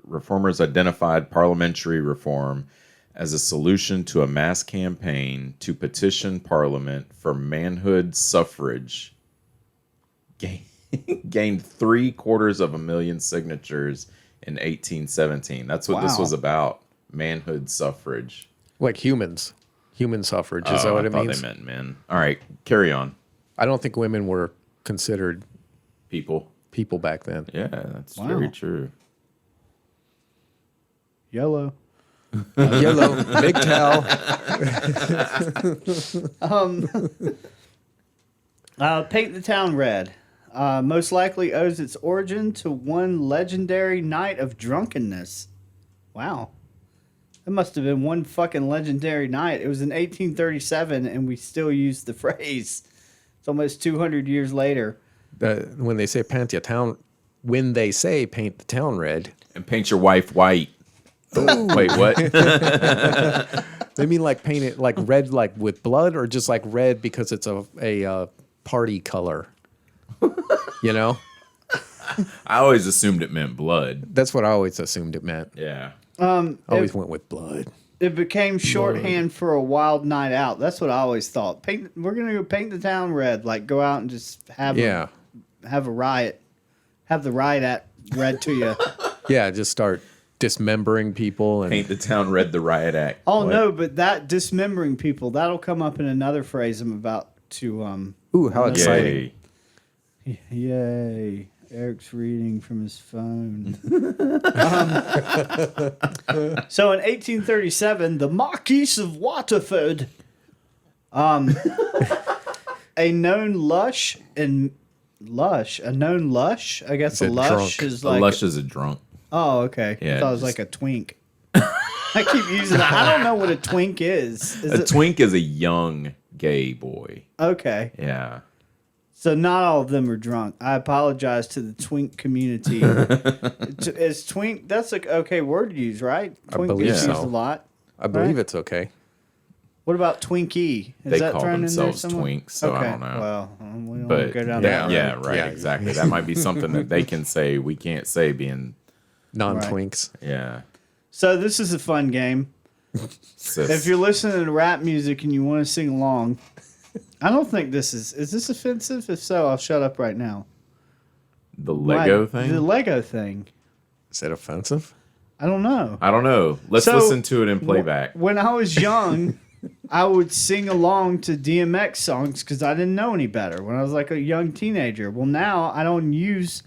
reformers identified parliamentary reform as a solution to a mass campaign to petition Parliament for manhood suffrage. Gained 750,000 signatures in 1817. That's what this Wow. was about. Manhood suffrage. Like humans. Human suffrage. Is that Oh, what I it thought means? they meant men. All right, carry on. I don't think women were considered People. people back then. Yeah, that's Wow. very true. Yellow. Yellow, big towel. Paint the Town Red. Most likely owes its origin to one legendary night of drunkenness. Wow. That must have been one fucking legendary night. It was in 1837, and we still use the phrase. It's almost 200 years later. When they say paint the town red, And paint your wife white. Wait, what? they mean like paint it like red, like with blood, or just like red because it's a party color. You know, I always assumed it meant blood. that's what I always assumed it meant. Yeah. I always went with blood. It became shorthand for a wild night out. That's what I always thought. We're going to go paint the town red. Like, go out and just have a riot. Have the riot act read to you. Yeah, just start dismembering people and Paint the town red, the riot act. Oh, What? no, but that dismembering people, that'll come up in another phrase I'm about to... ooh, how exciting! Yay. Yay. Eric's reading from his phone. So in 1837, the Marquis of Waterford, a known lush, I guess a Said lush drunk. is A like... lush is a drunk. Oh, okay. Yeah, I thought it was just- like a twink. I keep using that. I don't know what a twink is. A twink is a young gay boy. Okay. Yeah. So not all of them are drunk. I apologize to the twink community. Is twink, that's an okay word to use, right? Twink believe gets so. used a lot. I believe Right. it's okay. What about Twinkie? Is They that call thrown in there themselves somewhere? twinks, so I don't know. Well, we don't But go down yeah, that road. right, Yeah. exactly. That might be something that they can say we can't say. Being Non-twinks. yeah, So this is a fun game. sis. If you're listening to rap music and you want to sing along, I don't think this is this offensive? If so, I'll shut up right now. the Lego thing. The Lego thing. Is that offensive? I don't know. I don't know. Let's So, listen to it in playback. When I was young, I would sing along to DMX songs because I didn't know any better when I was like a young teenager. Well, now I don't use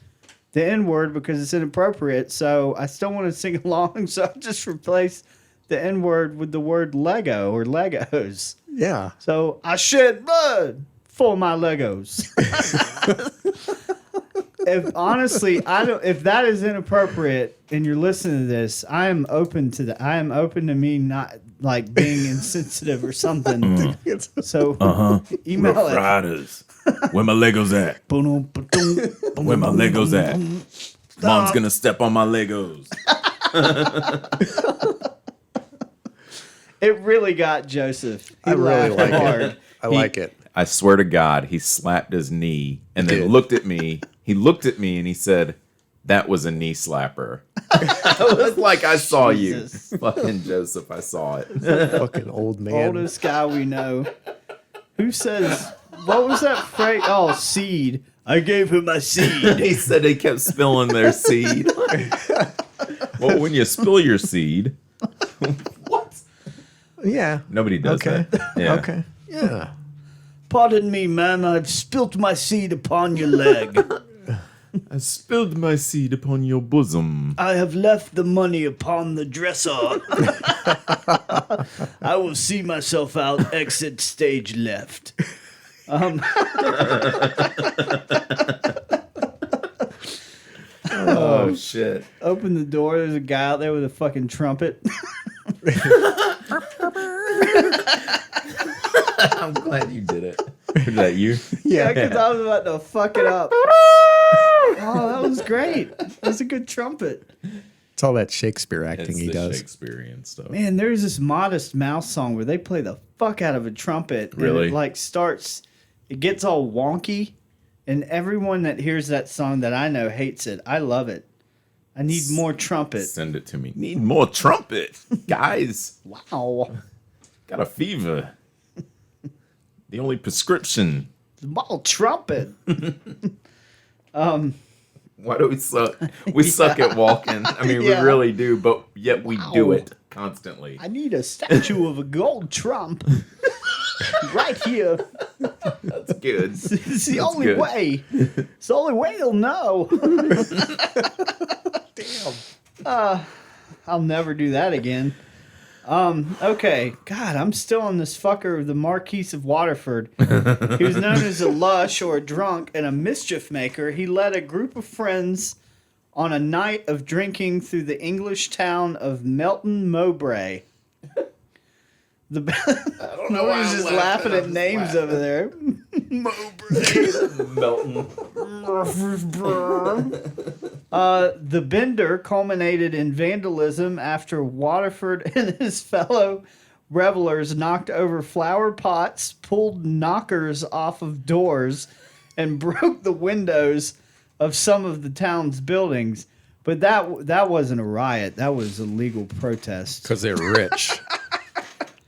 the N word because it's inappropriate, so I still want to sing along, so I just replace the N word with the word Lego or Legos. Yeah. So I shed blood for my Legos. If that is inappropriate and you're listening to this, I am open to that. I am open to me not like being insensitive or something. So email it. Riders. Where my Legos at? Where my Legos at? Mom's gonna step on my Legos. It really got Joseph. He I really laughed like hard. it. I like it. I swear to God, he slapped his knee and then did. looked at me. He looked at me and he said, "That was a knee slapper." I was like, "I saw Jesus. you, fucking Joseph. I saw it." Fucking old man. Oldest guy we know. Who says, what was that phrase? Oh, seed. I gave him my seed. He said they kept spilling their seed. Well, when you spill your seed, what? Yeah. Nobody does Okay. that. Yeah. Okay. Yeah. Pardon me, man. I've spilt my seed upon your leg. I spilled my seed upon your bosom. I have left the money upon the dresser. I will see myself out. Exit stage left. Oh shit! Open the door. There's a guy out there with a fucking trumpet. I'm glad you did it. Is that you? Yeah, because I was about to fuck it up. Oh, that was great. That was a good trumpet. It's all that Shakespeare acting It's he the does. Shakespearean stuff. Man, there's this Modest Mouse song where they play the fuck out of a trumpet. And Really? it like starts, it gets all wonky. And everyone that hears that song that I know hates it. I love it. I need more trumpet. Send it to me. Need more trumpet, guys. Wow. Got a fever. The only prescription. More trumpet. Why do we suck? We suck at walking. I mean, Yeah. we really do, but yet we do it constantly. I need a statue of a gold trump. Right here. That's good. It's the That's only good. way. It's the only way you'll know. Damn. I'll never do that again. Okay. God, I'm still on this fucker of the Marquis of Waterford. He was known as a lush or a drunk and a mischief maker. He led a group of friends on a night of drinking through the English town of Melton Mowbray. I don't know. Nobody's just laughing at names over there. Melton. The bender culminated in vandalism after Waterford and his fellow revelers knocked over flower pots, pulled knockers off of doors, and broke the windows of some of the town's buildings. But that wasn't a riot. That was a legal protest. Because they're rich.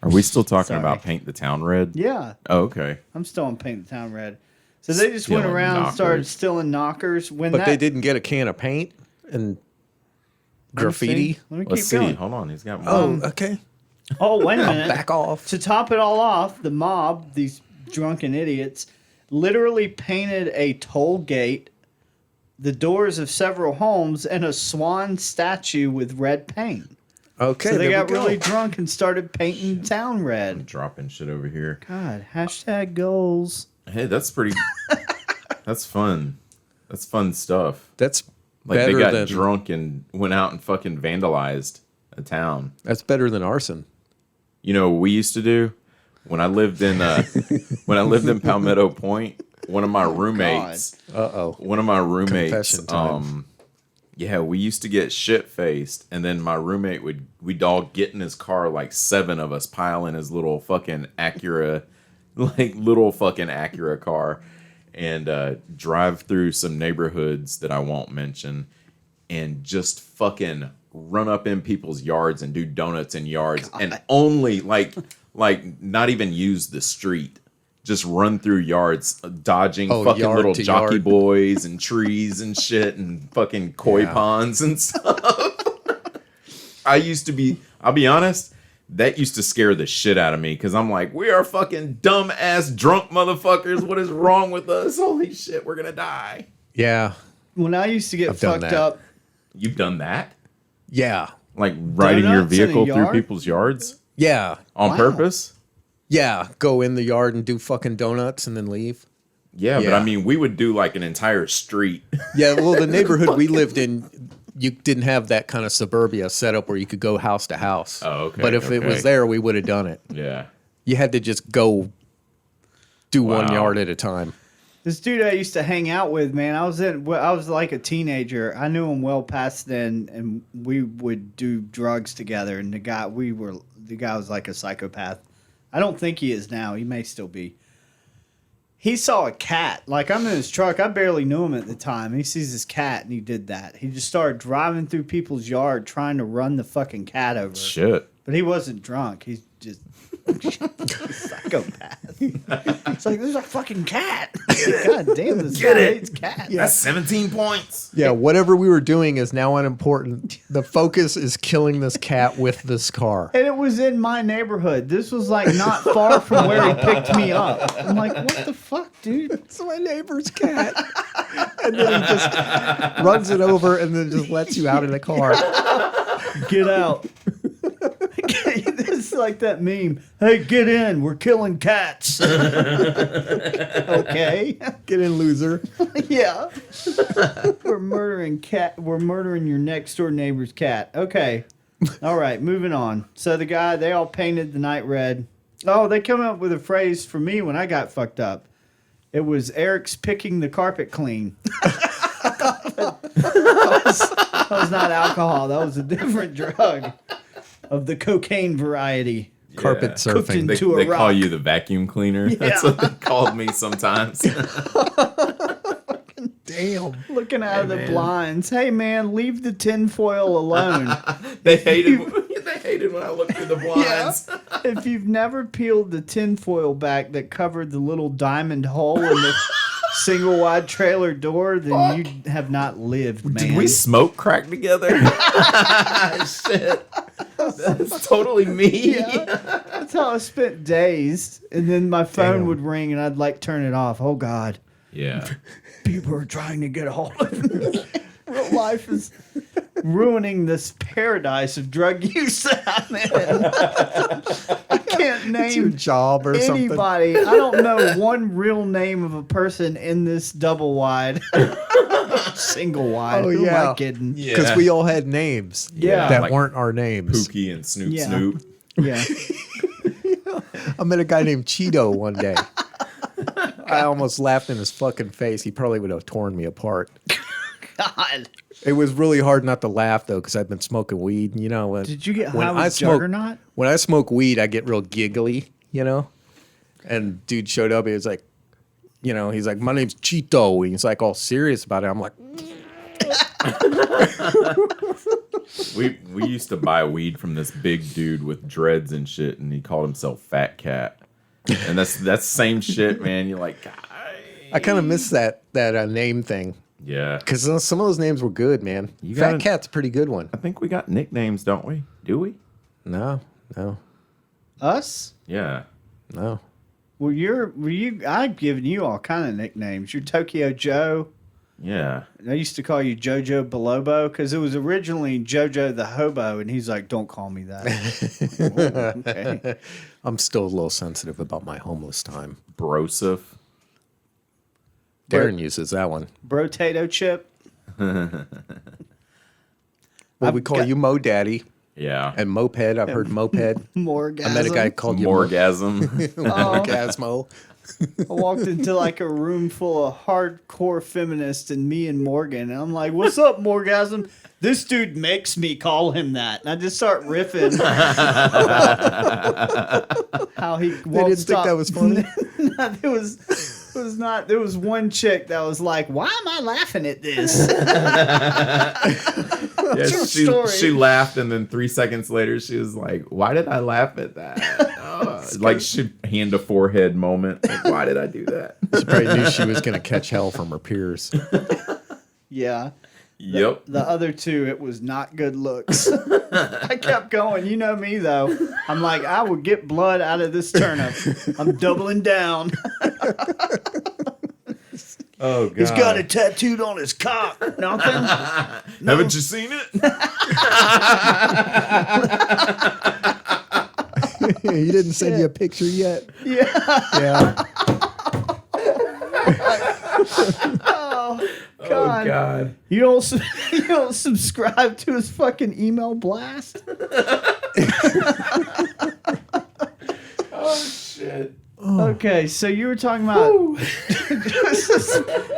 Are we still talking Sorry. about Paint the Town Red? Yeah, Oh, okay. I'm still on Paint the Town Red. So they just went Stealing around and started knockers. stealing knockers. When But that, they didn't get a can of paint and graffiti. Let me keep Let's see. going. Hold on. He's got more. Oh, okay. Oh, wait a minute. Back off. To top it all off, the mob, these drunken idiots, literally painted a toll gate, the doors of several homes, and a swan statue with red paint. Okay. So they there got we go. really drunk and started painting town red. Dropping shit over here. God, hashtag goals. Hey, that's pretty. That's fun. That's fun stuff. That's Like better they got than drunk and went out and fucking vandalized a town. That's better than arson. You know what we used to do when I lived in Palmetto Point. One of my roommates, Uh-oh. one of my roommates, Confession time. Yeah, we used to get shit faced, and then my roommate we'd all get in his car, like 7 of us, pile in his little fucking Acura, car, and drive through some neighborhoods that I won't mention, and just fucking run up in people's yards and do donuts in yards, and only like not even use the street. Just run through yards, dodging fucking little jockey yard. boys and trees and shit and fucking koi ponds and stuff. I'll be honest, that used to scare the shit out of me because I'm like, we are fucking dumb ass drunk motherfuckers. What is wrong with us? Holy shit, we're gonna die. Yeah. When I used to get I've done fucked that. up, You've done that? Yeah. Like riding your Donuts in a vehicle through yard? people's yards Yeah. on Wow. purpose? Yeah. Go in the yard and do fucking donuts and then leave. Yeah, but Yeah. I mean, we would do like an entire street. Yeah. Well, the neighborhood we lived in, you didn't have that kind of suburbia setup where you could go house to house. Oh, okay, But if it okay. was there, we would have done it. Yeah. You had to just go do one Wow. yard at a time. this dude I used to hang out with, man, I was like a teenager. I knew him well past then, and we would do drugs together. And the guy was like a psychopath. I don't think he is now. He may still be. He saw a cat. Like, I'm in his truck. I barely knew him at the time. He sees this cat, and he did that. He just started driving through people's yard trying to run the fucking cat over. Shit. But he wasn't drunk. He's just a psychopath. It's like, there's a fucking cat. God damn, this guy hates cats. That's 17 points. Yeah. Whatever we were doing is now unimportant. The focus is killing this cat with this car. And it was in my neighborhood. This was like not far from where he picked me up. I'm like, what the fuck, dude? It's my neighbor's cat. And then he just runs it over and then just lets you out of the car. Get out. It's like that meme. Hey, get in. We're killing cats. Okay. Get in, loser. Yeah. We're murdering your next door neighbor's cat. Okay. All right, moving on. So they all painted the night red. Oh, they come up with a phrase for me when I got fucked up. It was Eric's picking the carpet clean. That was not alcohol. That was a different drug of the cocaine variety. Carpet Cooked surfing. in- They To a call rock. you the vacuum cleaner. That's Yeah. what they called me sometimes. Damn. Looking out of the blinds. Hey, man, leave the tinfoil alone. They hated when I looked through the blinds. If you've never peeled the tinfoil back that covered the little diamond hole in the single wide trailer door, then you have not lived, man. Did we smoke crack together? Shit. That's totally me. Yeah. That's how I spent days. And then my phone would ring and I'd like turn it off. Oh, God. Yeah. People are trying to get a hold of me. Real life is ruining this paradise of drug use that I'm in. I can't It's your name job or something. anybody. I don't know one real name of a person in this double wide, single wide. Oh, Who am yeah. I kidding? Because we all had names Yeah. that like weren't our names. Pookie and Snoop Yeah. Snoop. Yeah. I met a guy named Cheeto one day. I almost laughed in his fucking face. He probably would have torn me apart. God. It was really hard not to laugh though, because I've been smoking weed. You know, Did you get when high with I smoke, Juggernaut? when I smoke weed, I get real giggly. You know, and dude showed up. He was like, you know, he's like, my name's Cheeto. And he's like all serious about it. I'm like, We used to buy weed from this big dude with dreads and shit, and he called himself Fat Cat. And that's same shit, man. You're like, I kind of miss that name thing. yeah. Because some of those names were good, man. You Fat gotta- Cat's a pretty good one. I think we got nicknames, don't we? Do we? No. Us? Yeah. No. Well, I've given you all kind of nicknames. You're Tokyo Joe. Yeah. I used to call you Jojo Balobo because it was originally Jojo the Hobo, and he's like, "Don't call me that." Oh, okay. I'm still a little sensitive about my homeless time. Broseph. Darren uses that one. Brotato Chip. Well, we I've call got- you Mo Daddy. Yeah. And moped. I've heard moped. Morgasm. I met a guy called you Morgasm. Morgasmo. I walked into like a room full of hardcore feminists and me and Morgan. And I'm like, what's up, Morgasm? This dude makes me call him that. And I just start riffing about how he won't They didn't stop. think that was funny? No, it was not. There was one chick that was like, why am I laughing at this? Yeah, True story. she laughed, and then 3 seconds later, she was like, "Why did I laugh at that?" Like she hand to forehead moment. Like, why did I do that? She probably knew she was going to catch hell from her peers. Yeah. Yep. The other two, it was not good looks. I kept going. You know me, though. I'm like, I will get blood out of this turnip. I'm doubling down. Oh, God. He's got it tattooed on his cock. Nothing? Haven't you seen it? He didn't send you a picture yet. Yeah. Yeah. Oh, Oh, God. God. You don't subscribe to his fucking email blast? Oh, shit. Okay, so you were talking about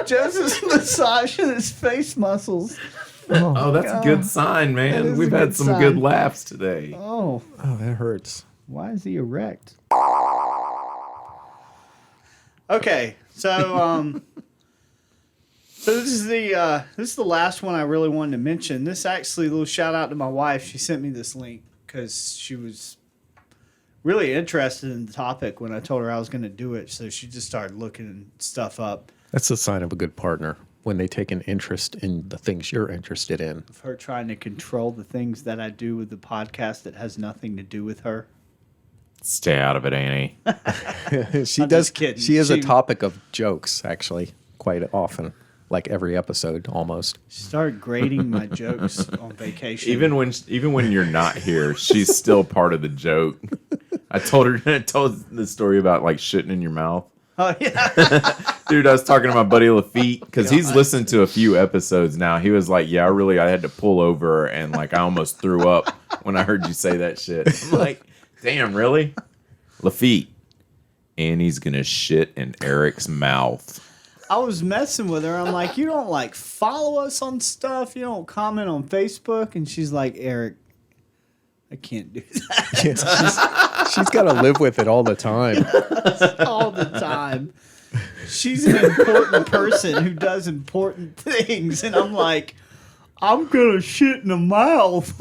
Joseph's massaging his face muscles. Oh, that's a good sign, That man. is a We've good had some sign. good laughs today. Oh, Oh, that hurts. why is he erect? Okay, so so this is the last one I really wanted to mention. This actually a little shout out to my wife. She sent me this link because she was really interested in the topic when I told her I was going to do it. So she just started looking stuff up. That's a sign of a good partner when they take an interest in the things you're interested in. Of her trying to control the things that I do with the podcast that has nothing to do with her. Stay out of it, Annie. She I'm does. just kidding. She is a She- topic of jokes, actually, quite often, like every episode almost. She started grading my jokes on vacation. Even when you're not here, she's still part of the joke. I told the story about like shitting in your mouth. Oh yeah. Dude, I was talking to my buddy Lafitte because he's listened to a few episodes now. He was like, "Yeah, I had to pull over and like I almost threw up when I heard you say that shit." I'm like, "Damn, really?" Lafitte, Annie's gonna shit in Eric's mouth. I was messing with her. I'm like, you don't like follow us on stuff. You don't comment on Facebook. And she's like, Eric, I can't do that Yeah, she's got to live with it all the time. all the time. She's an important person who does important things. And I'm like, I'm going to shit in the mouth.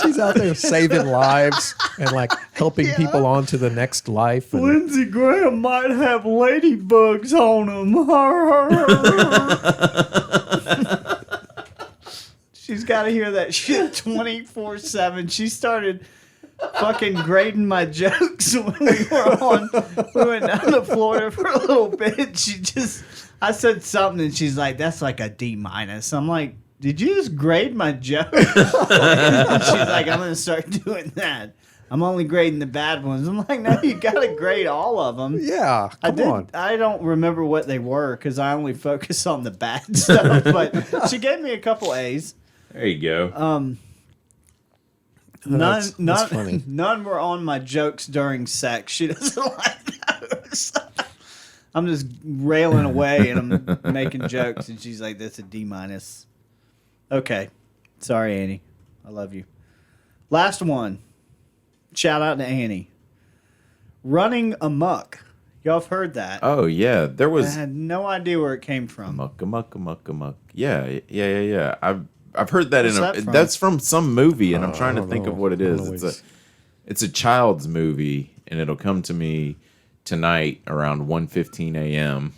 She's out there saving lives and like helping people on to the next life. And Lindsey Graham might have ladybugs on him. She's got to hear that shit 24/7. She started fucking grading my jokes when we went down to Florida for a little bit. I said something and she's like, that's like a D-. I'm like, did you just grade my joke? And she's like, I'm going to start doing that. I'm only grading the bad ones. I'm like, no, you got to grade all of them. yeah, come on. I don't remember what they were because I only focus on the bad stuff. But she gave me a couple A's. There you go. That's funny. None were on my jokes during sex. She doesn't like those. I'm just railing away and I'm making jokes, and she's like, "That's a D-." Okay, sorry, Annie. I love you. Last one. Shout out to Annie. Running amok. Y'all have heard that. Oh yeah, there I was had no idea where it came from. amok. Yeah. I've heard that What's that from? that's from some movie, and I'm trying to don't think know. of what it I is. don't know. It's a child's movie, and it'll come to me tonight around 1:15 a.m.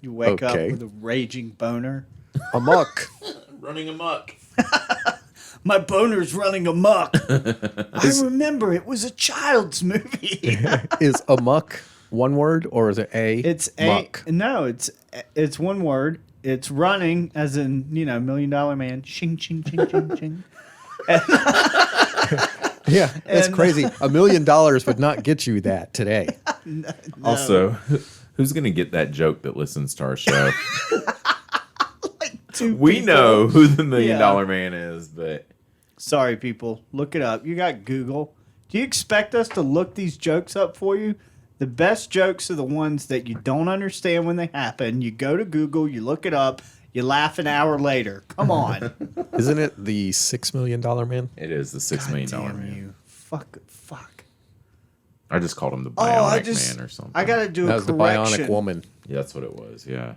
You wake Okay. up with a raging boner. Amok. Running amok. My boner's running amok. I remember it was a child's movie. Is amok one word or is it a? It's muck? no, it's one word. It's running, as in $1 Million Man. Shing, ching, ching, ching, ching. Yeah, that's And- crazy. $1 million would not get you that today. Also, who's gonna get that joke that listens to our show? Like We people. know who the $1 Million Yeah. Man is, but Sorry, people. Look it up. You got Google. Do you expect us to look these jokes up for you? The best jokes are the ones that you don't understand when they happen. You go to Google, you look it up, you laugh an hour later. Come on. Isn't it the $6 Million Man? it is the $6 Million Damn Man. you. Fuck. I just called him the Oh, Bionic Man or something. I got to do That a was the correction. Bionic Woman. Yeah, that's what it was. Yeah.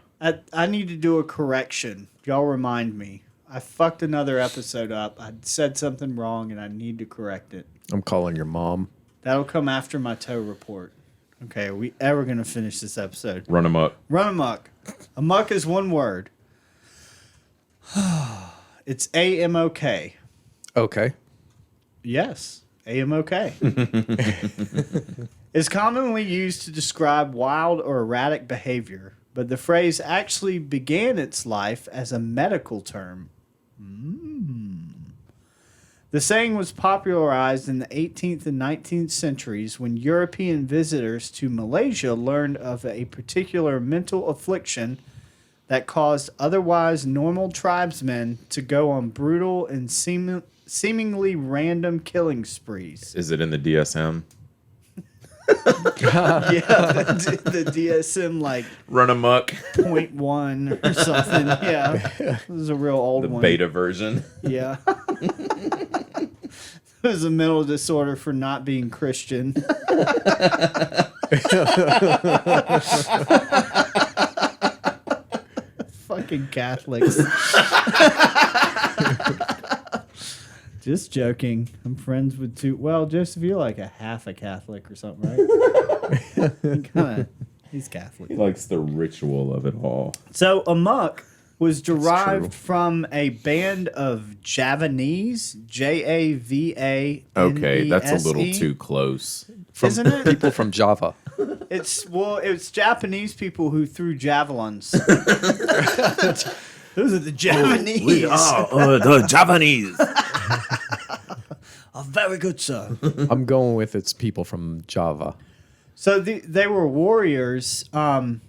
I need to do a correction. Y'all remind me. I fucked another episode up. I said something wrong, and I need to correct it. I'm calling your mom. That'll come after my tow report. Okay, are we ever going to finish this episode? Run him up. Run amok. Amok is one word. It's A-M-O-K. Okay. Yes, A-M-O-K. It's commonly used to describe wild or erratic behavior, but the phrase actually began its life as a medical term. The saying was popularized in the 18th and 19th centuries when European visitors to Malaysia learned of a particular mental affliction that caused otherwise normal tribesmen to go on brutal and seemingly random killing sprees. Is it in the DSM? Yeah, the DSM like Run amok. 0.1 or something. Yeah, this is a real old The one. beta version. Yeah. It was a mental disorder for not being Christian. Fucking Catholics. Just joking. I'm friends with two. Well, Joseph, you're like a half a Catholic or something, right? He's Catholic. He likes the ritual of it all. So amok was derived true. from a band of Javanese, Javanes. Okay, that's a little too close. From Isn't it? people from Java. It's Japanese people who threw javelins. Those are the Javanese. the Japanese. Oh, very good, sir. I'm going with it's people from Java. So they were warriors, and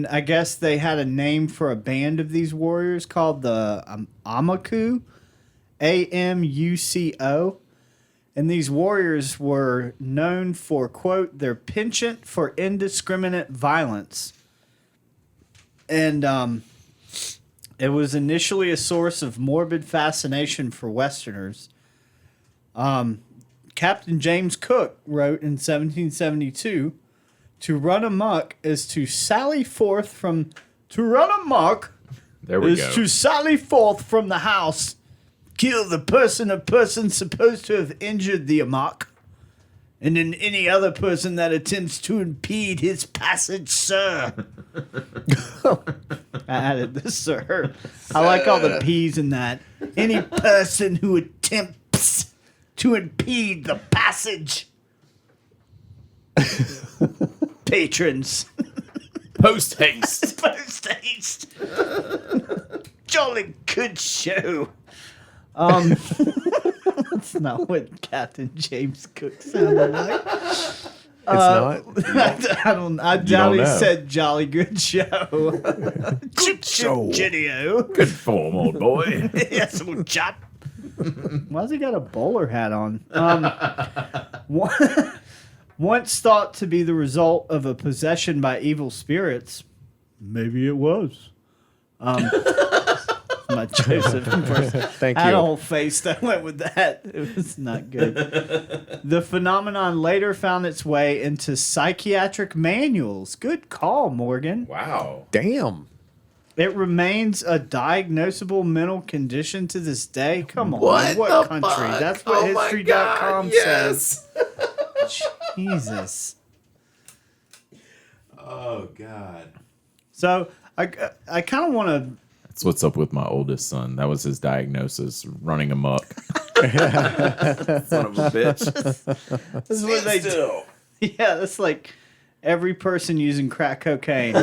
I guess they had a name for a band of these warriors called the Amaku, A-M-U-C-O. And these warriors were known for, quote, their penchant for indiscriminate violence. And it was initially a source of morbid fascination for Westerners. Captain James Cook wrote in 1772, "To run amok is to sally forth from... To run amok There we is go. to sally forth from the house, kill the person or persons supposed to have injured the amok, and then any other person that attempts to impede his passage, sir." I added the sir. I like all the P's in that. Any person who attempts to impede the passage. Patrons. Post haste. Post haste. Jolly good show. That's not what Captain James Cook sounded like. It's not. I doubt he know. said jolly good show. Chip show. Video. Good form, old boy. Yes, old chap. Why's he got a bowler hat on? Once thought to be the result of a possession by evil spirits, maybe it was. My Joseph impression. Thank I had a you. whole face that went with that. It was not good. The phenomenon later found its way into psychiatric manuals. Good call, Morgan. Wow. Damn. It remains a diagnosable mental condition to this day. Come on, What what the country? fuck? That's what Oh my History.com God, yes. says. Jesus. Oh, God. So I kind of want to. That's what's up with my oldest son. That was his diagnosis, running amok. Son of a bitch. This is what they do. Yeah, that's like every person using crack cocaine.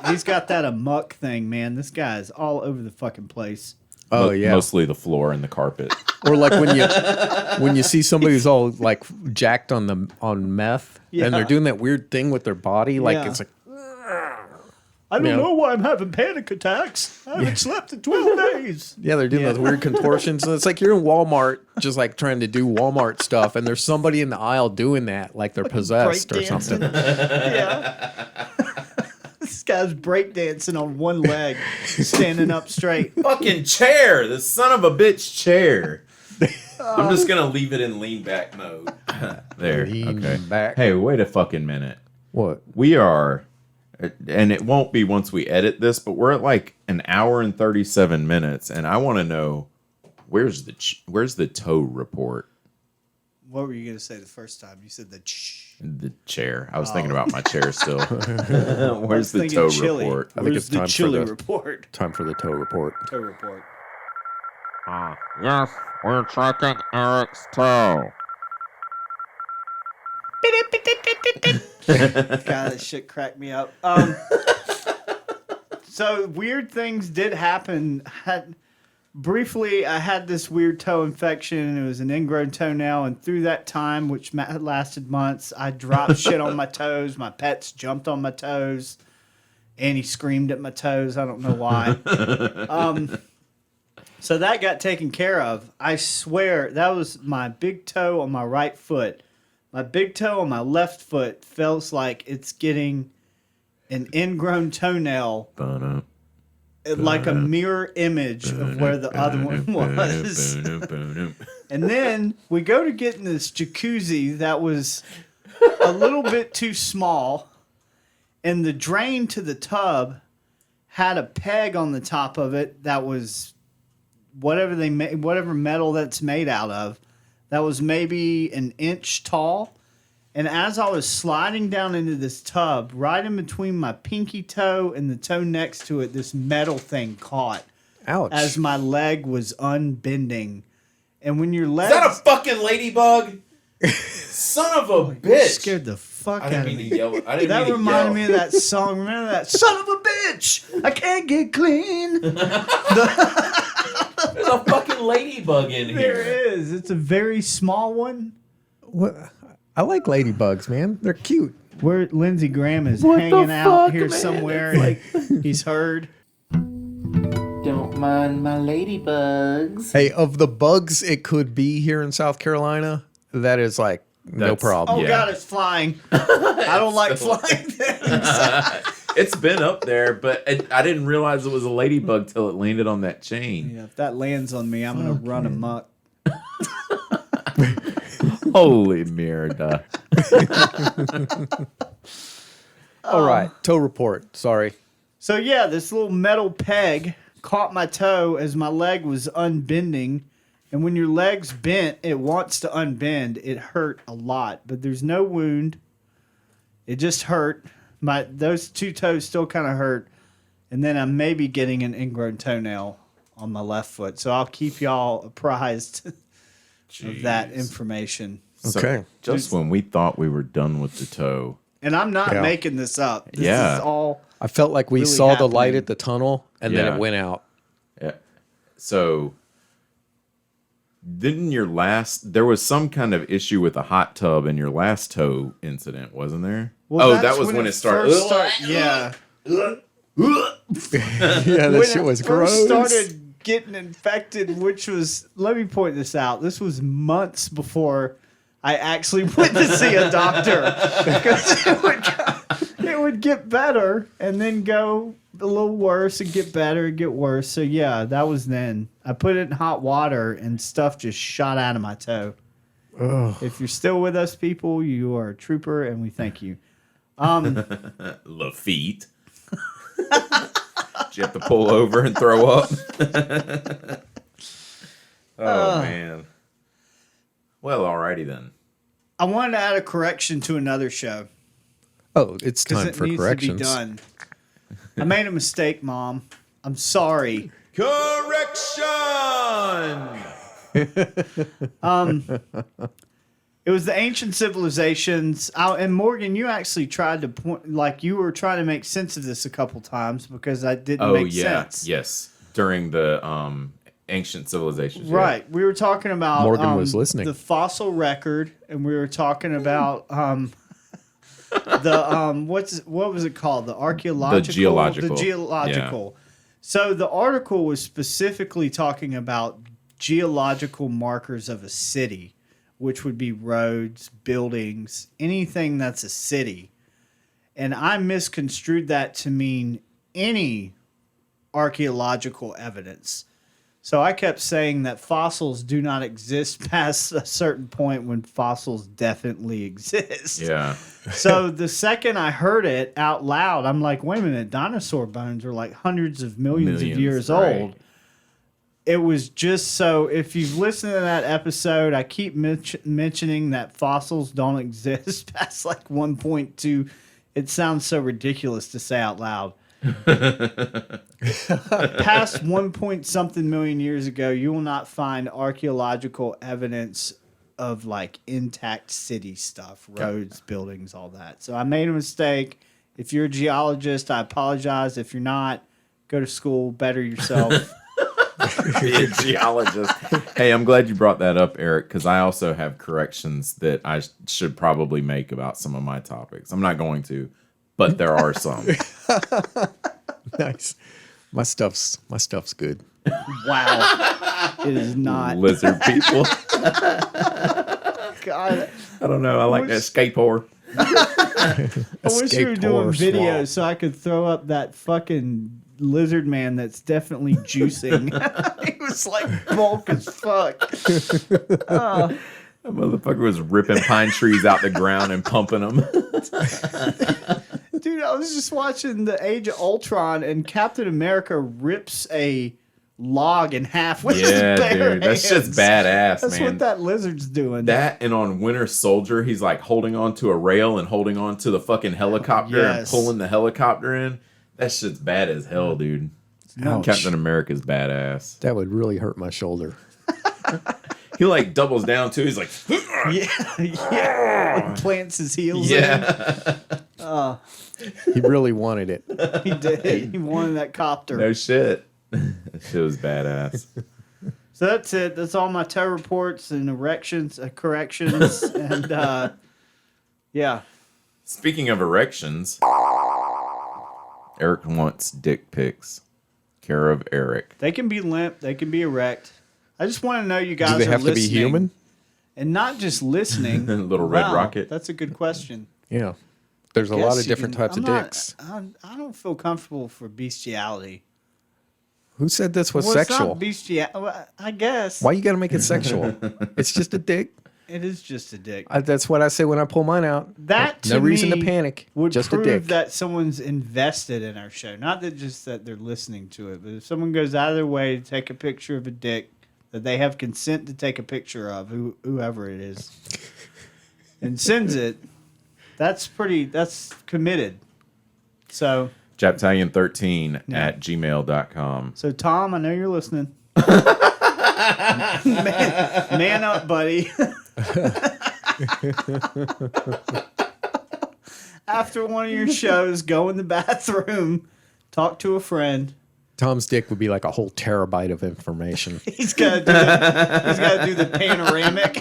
He's got that amok thing, man. This guy is all over the fucking place. Oh yeah. Mostly the floor and the carpet. Or like when you see somebody who's all like jacked on meth Yeah. and they're doing that weird thing with their body, like Yeah. it's like I don't Yeah. know why I'm having panic attacks. I haven't slept in 12 days. Yeah, they're doing those weird contortions. And it's like you're in Walmart just like trying to do Walmart stuff, and there's somebody in the aisle doing that like they're possessed or something. Yeah. This guy's breakdancing on one leg, standing up straight. Fucking chair, the son of a bitch chair. I'm just gonna leave it in lean back mode. There. Lean Okay. back. Hey, wait a fucking minute. What? We are, and it won't be once we edit this, but we're at like an hour and 37 minutes, and I want to know where's the tow report? What were you going to say the first time? You said the The chair. I was thinking about my chair still. Where's the tow report? I think it's time for the report. time for the tow report. Tow report. Yes, we're tracking Eric's toe. God, that shit cracked me up. So weird things did happen. Briefly, I had this weird toe infection, and it was an ingrown toenail. And through that time, which lasted months, I dropped shit on my toes. My pets jumped on my toes. Annie screamed at my toes. I don't know why. So that got taken care of. I swear, that was my big toe on my right foot. My big toe on my left foot feels like it's getting an ingrown toenail, like a mirror image of where the other one was. And then we go to get in this jacuzzi that was a little bit too small, and the drain to the tub had a peg on the top of it that was whatever metal that's made out of, that was maybe an inch tall. And as I was sliding down into this tub, right in between my pinky toe and the toe next to it, this metal thing caught. Ouch. As my leg was unbending. And when your leg... Is that a fucking ladybug? Son of a bitch. Scared the fuck I out didn't of mean me. to yell. I didn't That mean to reminded me yell. of that song. Remember that? Son of a bitch! I can't get clean. There's a fucking ladybug in There here. is. It's a very small one. What? I like ladybugs, man. They're cute. Where Lindsey Graham is hanging out here somewhere. Like he's heard. Don't mind my ladybugs. Hey, of the bugs it could be here in South Carolina, that is like no That's- problem. Oh Yeah. God, it's flying. I don't like flying things. It's been up there, but I didn't realize it was a ladybug till it landed on that chain. Yeah, if that lands on me, I'm gonna run amok. Holy merda. All right, tow report. Sorry. So yeah, this little metal peg caught my toe as my leg was unbending. And when your leg's bent, it wants to unbend. It hurt a lot, but there's no wound. It just hurt. Those two toes still kind of hurt. And then I'm maybe getting an ingrown toenail on my left foot. So I'll keep y'all apprised of that information. So, Okay. just when we thought we were done with the toe. And I'm not Yeah. making this up. This Yeah. is all... I felt like we Really saw the light happening. at the tunnel and then Yeah. it went out. Yeah. So there was some kind of issue with a hot tub in your last toe incident, wasn't there? Well, that that's was when it started. first yeah. Yeah, that When shit was it first gross. started getting infected, which was, let me point this out, this was months before I actually went to see a doctor, because it would get better and then go a little worse and get better and get worse. So yeah, that was then. I put it in hot water and stuff just shot out of my toe. If you're still with us, people, you are a trooper and we thank you. Lafitte. Did you have to pull over and throw up? Oh, man. Well, alrighty then. I wanted to add a correction to another show. Oh, it's Because time it for needs corrections. to be done. I made a mistake, Mom. I'm sorry. Correction! It was the ancient civilizations. And Morgan, you actually tried to point, like you were trying to make sense of this a couple times because I didn't make sense. Yes. During the ancient civilizations. yeah. Right. We were talking about Morgan was listening. the fossil record, and we were talking about what was it called? The archaeological, geological. the geological. So the article was specifically talking about geological markers of a city, which would be roads, buildings, anything that's a city. And I misconstrued that to mean any archaeological evidence. So I kept saying that fossils do not exist past a certain point when fossils definitely exist. Yeah. So the second I heard it out loud, I'm like, wait a minute, dinosaur bones are like hundreds of millions of years right. old. It was just so, if you've listened to that episode, I keep mentioning that fossils don't exist past like 1.2. It sounds so ridiculous to say out loud. Past 1 point something million years ago, you will not find archaeological evidence of like intact city stuff, roads, buildings, all that. So I made a mistake. If you're a geologist, I apologize. If you're not, go to school, better yourself. Be a geologist. Hey, I'm glad you brought that up, Eric, because I also have corrections that I should probably make about some of my topics. I'm not going to, but there are some. Nice. My stuff's good. Wow. It is not. Lizard people. God. I don't know. I like that skate whore. I wish we were doing Escape videos horror so I could throw up that fucking lizard man that's definitely juicing. He was like bulk as fuck. That motherfucker was ripping pine trees out the ground and pumping them. Dude, I was just watching the Age of Ultron and Captain America rips a log in half with his bare dude. That's hands. just badass, That's man. what that lizard's doing. That and on Winter Soldier, he's like holding on to a rail and holding on to the fucking helicopter and Yes. pulling the helicopter in. That shit's bad as hell, dude. Ouch. Captain America's badass. That would really hurt my shoulder. He like doubles down too. He's like, yeah. Plants his heels yeah. He really wanted it. in. He did. He wanted that copter. No shit. That shit was badass. So that's it. That's all my toe reports and corrections. And yeah. Speaking of erections, Eric wants dick pics. Care of Eric. They can be limp. They can be erect. I just want to know you guys Do they are have to be listening. human? And not just listening. Little red Wow, rocket. That's a good question. Yeah. There's a lot Guess of you different can- types I'm of not- dicks. I don't feel comfortable for bestiality. Who said this was Well, sexual? It's not well, I guess. Why you got to make it sexual? It's just a dick. It is just a dick. That's what I say when I pull mine out. That to no reason to me panic. Would Just a prove dick. that someone's invested in our show. Not that just that they're listening to it, but if someone goes out of their way to take a picture of a dick that they have consent to take a picture of, whoever it is, and sends it, that's committed. So Japtalion13 at gmail.com. So Tom, I know you're listening. man up, buddy. After one of your shows, go in the bathroom, talk to a friend. Tom's dick would be like a whole terabyte of information. He's got to do the panoramic.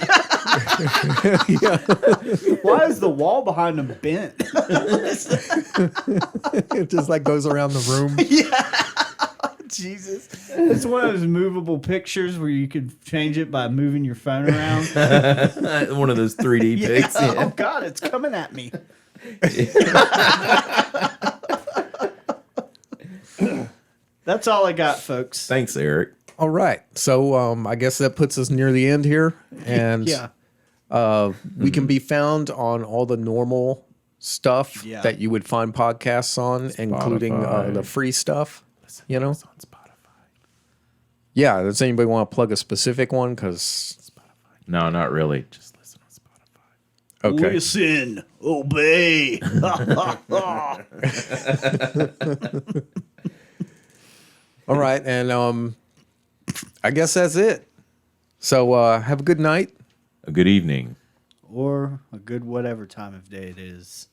Why is the wall behind him bent? It just like goes around the room. Jesus. It's one of those movable pictures where you could change it by moving your phone around. One of those 3D pics. Oh, Yeah. God, it's coming at me. That's all I got, folks. Thanks, Eric. All right. So I guess that puts us near the end here. And Yeah. we can be found on all the normal stuff Yeah. that you would find podcasts on, including Spotify. the free stuff. You know? It's on Spotify. Yeah. Does anybody want to plug a specific one? Because No, not really. Just listen on Spotify. okay. Listen, obey. All right. And I guess that's it. So have a good night. A good evening. Or a good whatever time of day it is.